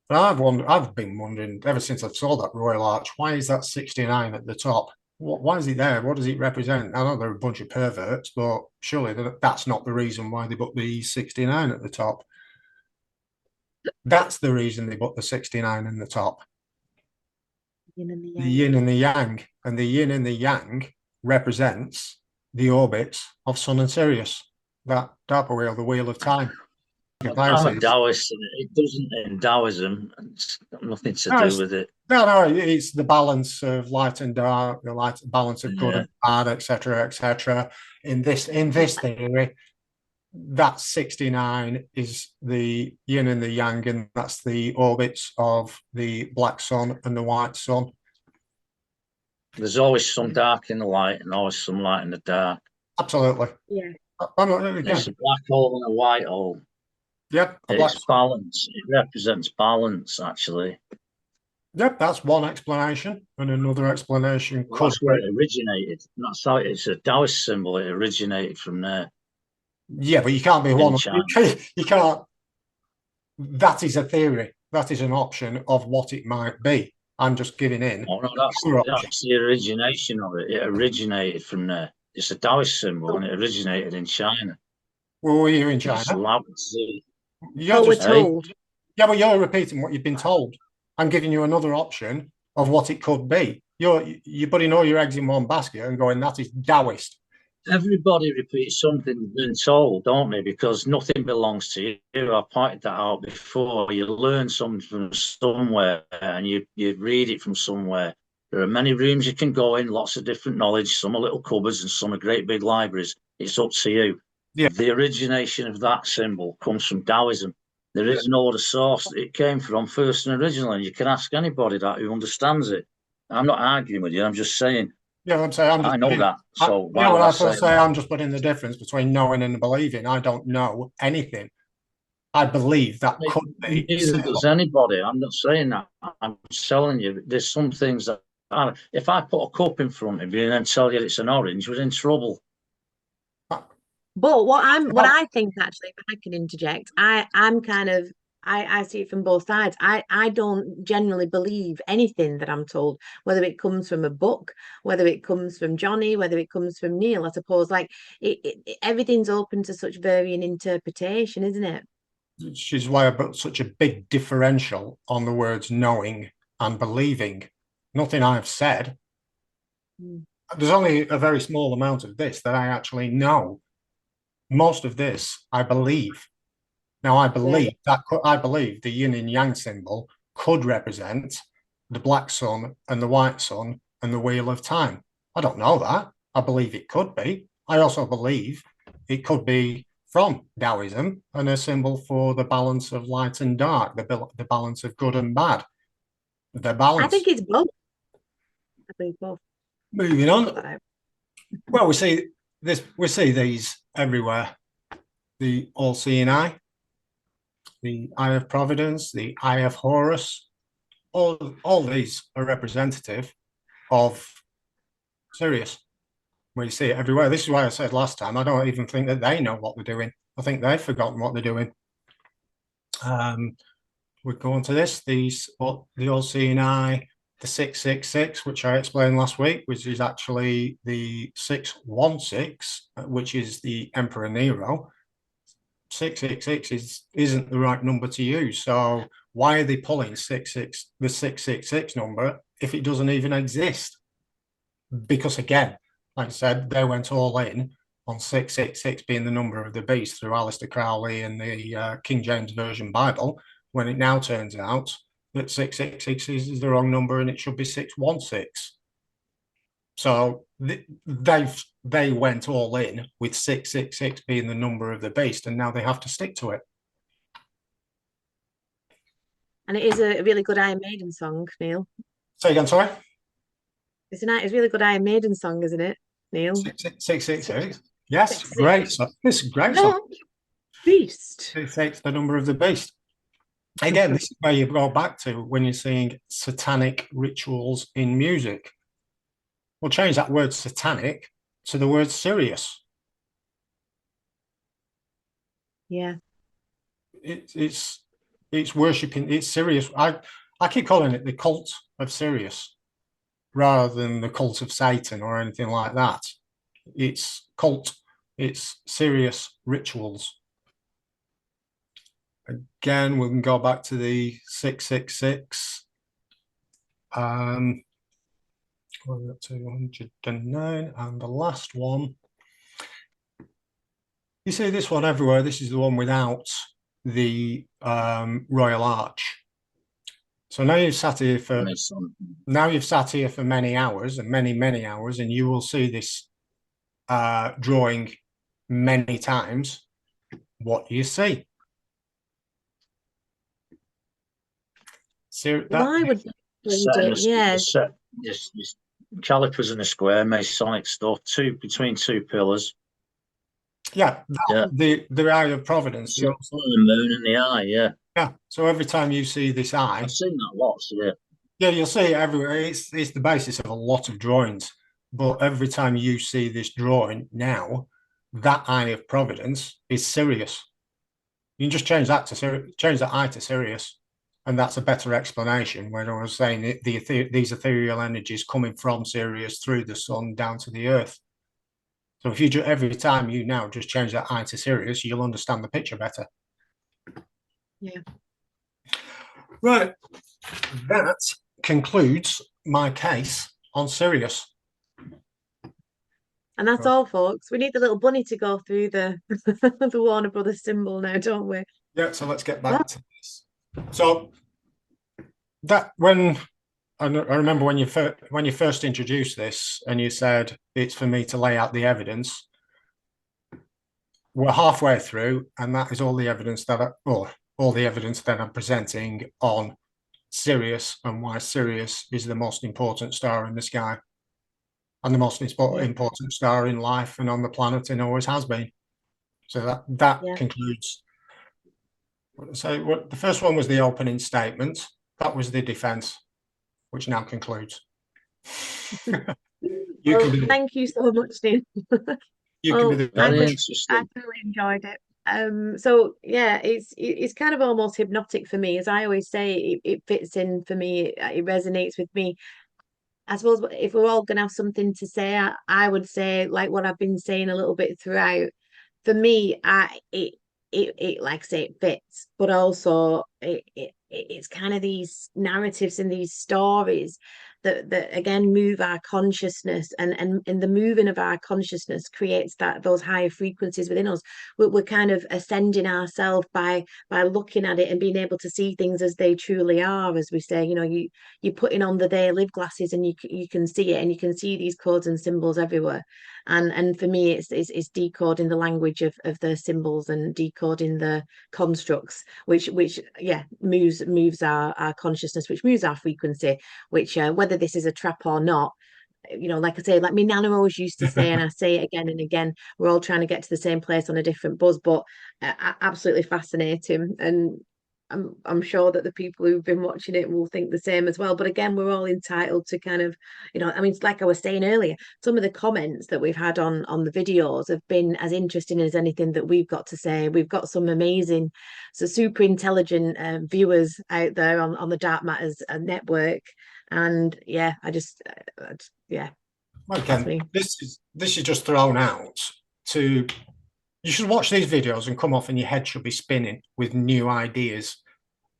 And I've been wondering ever since I saw that Royal Arch, why is that 69 at the top? Why is it there? What does it represent? I know they're a bunch of perverts, but surely that's not the reason why they put the 69 at the top. That's the reason they put the 69 in the top. Yin and the the yang. yin and the yang, and the yin and the yang represents the orbits of Sun and Sirius. That Darpa wheel, the wheel of time. I'm a Taoist, and it doesn't in Taoism. It's got nothing to do with it. No, it's the balance of light and dark, the balance of good and bad, etc., etc. In this theory, that 69 is the yin and the yang, and that's the orbits of the black sun and the white sun. There's always some dark in the light and always some light in the dark. Absolutely. Yeah. It's a black hole and a white hole. Yep. It's balance. It represents balance, actually. Yep, that's one explanation. And another explanation could That's where it originated. That's how it's a Taoist symbol. It originated from there. Yeah, but you can't be one. You can't. That is a theory. That is an option of what it might be. I'm just giving in. Oh, no, that's the origination of it. It originated from there. It's a Taoist symbol, and it originated in China. Well, were you in China? You're we're told. Yeah, but you're repeating what you've been told. I'm giving you another option of what it could be. You're putting all your eggs in one basket and going, that is Taoist. Everybody repeats something they've been told, don't they? Because nothing belongs to you. I pointed that out before. You learn something from somewhere and you read it from somewhere. There are many rooms you can go in, lots of different knowledge. Some are little cupboards and some are great big libraries. It's up to you. Yeah. The origination of that symbol comes from Taoism. There is no other source that it came from first and original, and you can ask anybody that who understands it. I'm not arguing with you. I'm just saying. Yeah, I'm saying I know that. So why would I say I'm just putting the difference between knowing and believing? I don't know anything. I believe that could be. Neither does anybody. I'm not saying that. I'm telling you, there's some things that if I put a cup in front of you and then tell you it's an orange, we're in trouble. But what I think, actually, if I can interject, I'm kind of I see it from both sides. I don't generally believe anything that I'm told, whether it comes from a book, whether it comes from Johnny, whether it comes from Neil. I suppose like everything's open to such varying interpretation, isn't it? Which is why I put such a big differential on the words knowing and believing. Nothing I've said. There's only a very small amount of this that I actually know. Most of this I believe. Now I believe the yin and yang symbol could represent the black sun and the white sun and the wheel of time. I don't know that. I believe it could be. I also believe it could be from Taoism and a symbol for the balance of light and dark, the balance of good and bad. The balance. I think it's both. I believe both. Moving on. Well, we see these everywhere. The all-seeing eye, the eye of Providence, the eye of Horus, all these are representative of Sirius. We see it everywhere. This is why I said last time, I don't even think that they know what they're doing. I think they've forgotten what they're doing. We go on to this, the all-seeing eye, the 666, which I explained last week, which is actually the 616, which is the Emperor Nero. 666 isn't the right number to use. So why are they pulling the 666 number if it doesn't even exist? Because again, like I said, they went all in on 666 being the number of the beast through Aleister Crowley and the King James Version Bible, when it now turns out that 666 is the wrong number and it should be 616. So they went all in with 666 being the number of the beast, and now they have to stick to it. And it is a really good Iron Maiden song, Neil. Say again, sorry? It's a really good Iron Maiden song, isn't it, Neil? 666. Yes, great. This is great song. Beast. 666, the number of the beast. Again, this is where you go back to when you're seeing satanic rituals in music. We'll change that word satanic to the word Sirius. Yeah. It's worshipping, it's Sirius. I keep calling it the cult of Sirius rather than the cult of Satan or anything like that. It's cult, it's Sirius rituals. Again, we can go back to the 666. We're up to 109, and the last one. You see this one everywhere. This is the one without the Royal Arch. So now you've sat here for many hours and many hours, and you will see this drawing many times. What do you see? So Why would just calipers in a square, Masonic stuff, between two pillars. Yeah, the eye of Providence. The moon and the eye, yeah. Yeah. So every time you see this eye, I've seen that lots, yeah. Yeah, you'll see it everywhere. It's the basis of a lot of drawings. But every time you see this drawing now, that eye of Providence is Sirius. You can just change that eye to Sirius, and that's a better explanation. When I was saying these ethereal energies coming from Sirius through the sun down to the Earth. So if you every time you now just change that eye to Sirius, you'll understand the picture better. Yeah. Right. That concludes my case on Sirius. And that's all, folks. We need the little bunny to go through the the Warner Brothers symbol now, don't we? Yeah, so let's get back to this. So that when I remember when you first introduced this and you said it's for me to lay out the evidence. We're halfway through, and that is all the evidence that all the evidence that I'm presenting on Sirius and why Sirius is the most important star in the sky and the most important star in life and on the planet, and always has been. So that concludes. So the first one was the opening statement. That was the defense, which now concludes. Thank you so much, Neil. I really enjoyed it. So yeah, it's kind of almost hypnotic for me. As I always say, it fits in for me. It resonates with me. I suppose if we're all gonna have something to say, I would say, like what I've been saying a little bit throughout. For me, it like I say, it fits, but also it's kind of these narratives and these stories that again move our consciousness, and the moving of our consciousness creates those higher frequencies within us. We're kind of ascending ourselves by looking at it and being able to see things as they truly are. As we say, you're putting on the they live glasses, and you can see it, and you can see these codes and symbols everywhere. And for me, it's decoding the language of the symbols and decoding the constructs, which moves our consciousness, which moves our frequency, which whether this is a trap or not, like I say, like my nana always used to say, and I say it again and again, we're all trying to get to the same place on a different buzz, but absolutely fascinating. And I'm sure that the people who've been watching it will think the same as well. But again, we're all entitled to kind of, I mean, it's like I was saying earlier, some of the comments that we've had on the videos have been as interesting as anything that we've got to say. We've got some amazing, so super intelligent viewers out there on the Dark Matters network. And yeah, yeah. Okay, this is just thrown out to. You should watch these videos and come off, and your head should be spinning with new ideas,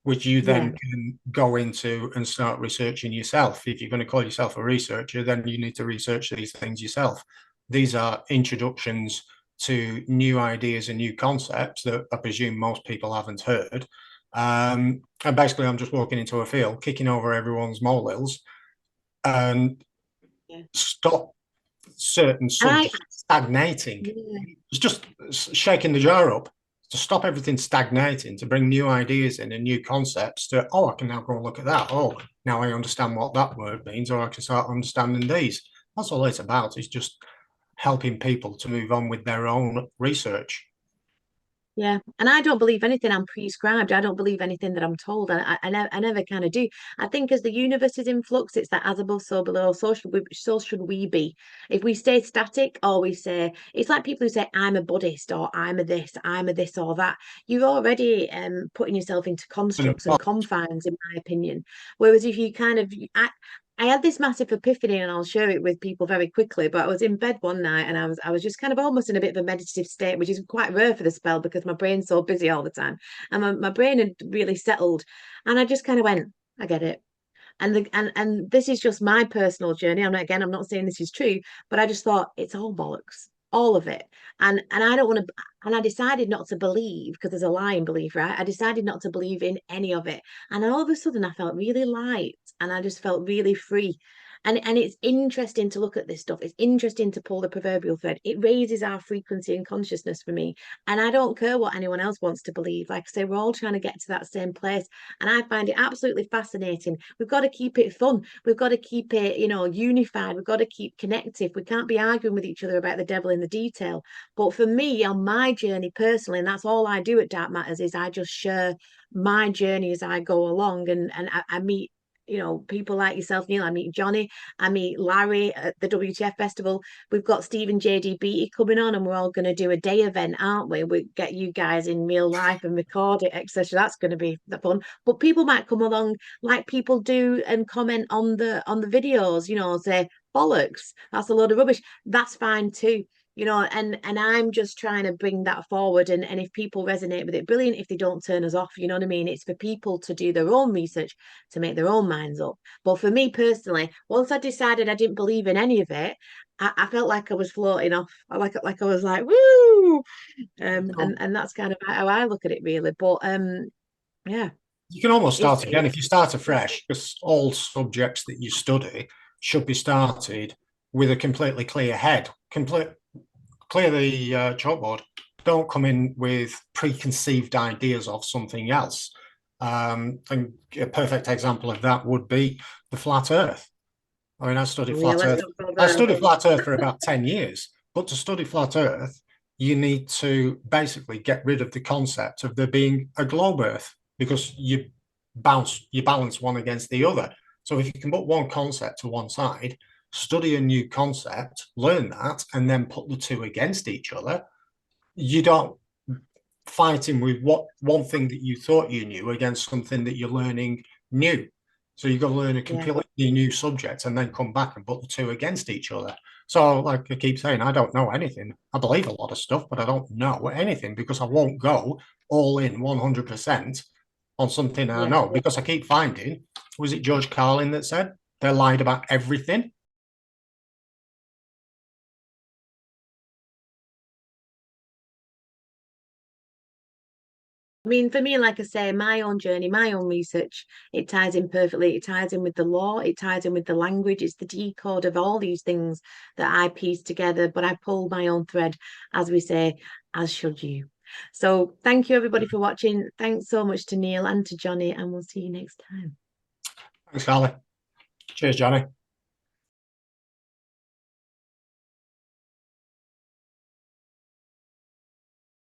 which you then can go into and start researching yourself. If you're going to call yourself a researcher, then you need to research these things yourself. These are introductions to new ideas and new concepts that I presume most people haven't heard. And basically, I'm just walking into a field, kicking over everyone's molehills, and stop certain subjects stagnating. It's just shaking the jar up to stop everything stagnating, to bring new ideas in and new concepts to, I can now go and look at that. Now I understand what that word means, or I can start understanding these. That's all it's about, is just helping people to move on with their own research. Yeah, and I don't believe anything I'm prescribed. I don't believe anything that I'm told. I never kind of do. I think as the universe is in flux, it's that as above, so below. So should we be. If we stay static, or we say, it's like people who say, I'm a Buddhist, or I'm a this or that. You're already putting yourself into constructs and confines, in my opinion. Whereas if you kind of, I had this massive epiphany, and I'll share it with people very quickly. But I was in bed one night, and I was just kind of almost in a bit of a meditative state, which is quite rare for the spell because my brain's so busy all the time, and my brain had really settled. And I just kind of went, I get it. And this is just my personal journey. I'm not saying this is true, but I just thought it's all bollocks, all of it. And I don't want to, and I decided not to believe, because there's a lying belief, right? I decided not to believe in any of it. And all of a sudden I felt really light, and I just felt really free. And it's interesting to look at this stuff. It's interesting to pull the proverbial thread. It raises our frequency and consciousness for me. And I don't care what anyone else wants to believe. Like I say, we're all trying to get to that same place. And I find it absolutely fascinating. We've got to keep it fun. We've got to keep it, unified. We've got to keep connected. We can't be arguing with each other about the devil in the detail. But for me, on my journey personally, and that's all I do at Dark Matters, is I just share my journey as I go along. And I meet people like yourself, Neil. I meet Johnny, I meet Larry at the WTF Festival. We've got Stephen JD Beatty coming on, and we're all going to do a day event, aren't we? We get you guys in real life and record it, etc. That's going to be the fun. But people might come along like people do and comment on the videos, say bollocks, that's a load of rubbish. That's fine too. And I'm just trying to bring that forward. And if people resonate with it, brilliant. If they don't, turn us off, you know what I mean? It's for people to do their own research, to make their own minds up. But for me personally, once I decided I didn't believe in any of it, I felt like I was floating off. I was like, woo. And that's kind of how I look at it, really. But yeah. You can almost It's, start again if you start afresh, because all subjects that you study should be started with a completely clear head. Clear the chalkboard. Don't come in with preconceived ideas of something else. And a perfect example of that would be the flat Earth. I mean, I studied flat Earth. I studied flat Earth for about 10 years. But to study flat Earth, you need to basically get rid of the concept of there being a globe Earth, because you balance one against the other. So if you can put one concept to one side, study a new concept, learn that, and then put the two against each other, you don't fighting with what one thing that you thought you knew against something that you're learning new. So you've got to learn a completely new subject and then come back and put the two against each other. So, like I keep saying, I don't know anything. I believe a lot of stuff, but I don't know anything, because I won't go all in 100% on something I know, because I keep finding, was it George Carlin that said they lied about everything? I mean, for me, like I say, my own journey, my own research, it ties in perfectly. It ties in with the law, it ties in with the language. It's the decode of all these things that I piece together, but I pull my own thread, as we say, as should you. So thank you, everybody, for watching. Thanks so much to Neil and to Johnny, and we'll see you next time. Thanks, Carly. Cheers, Johnny.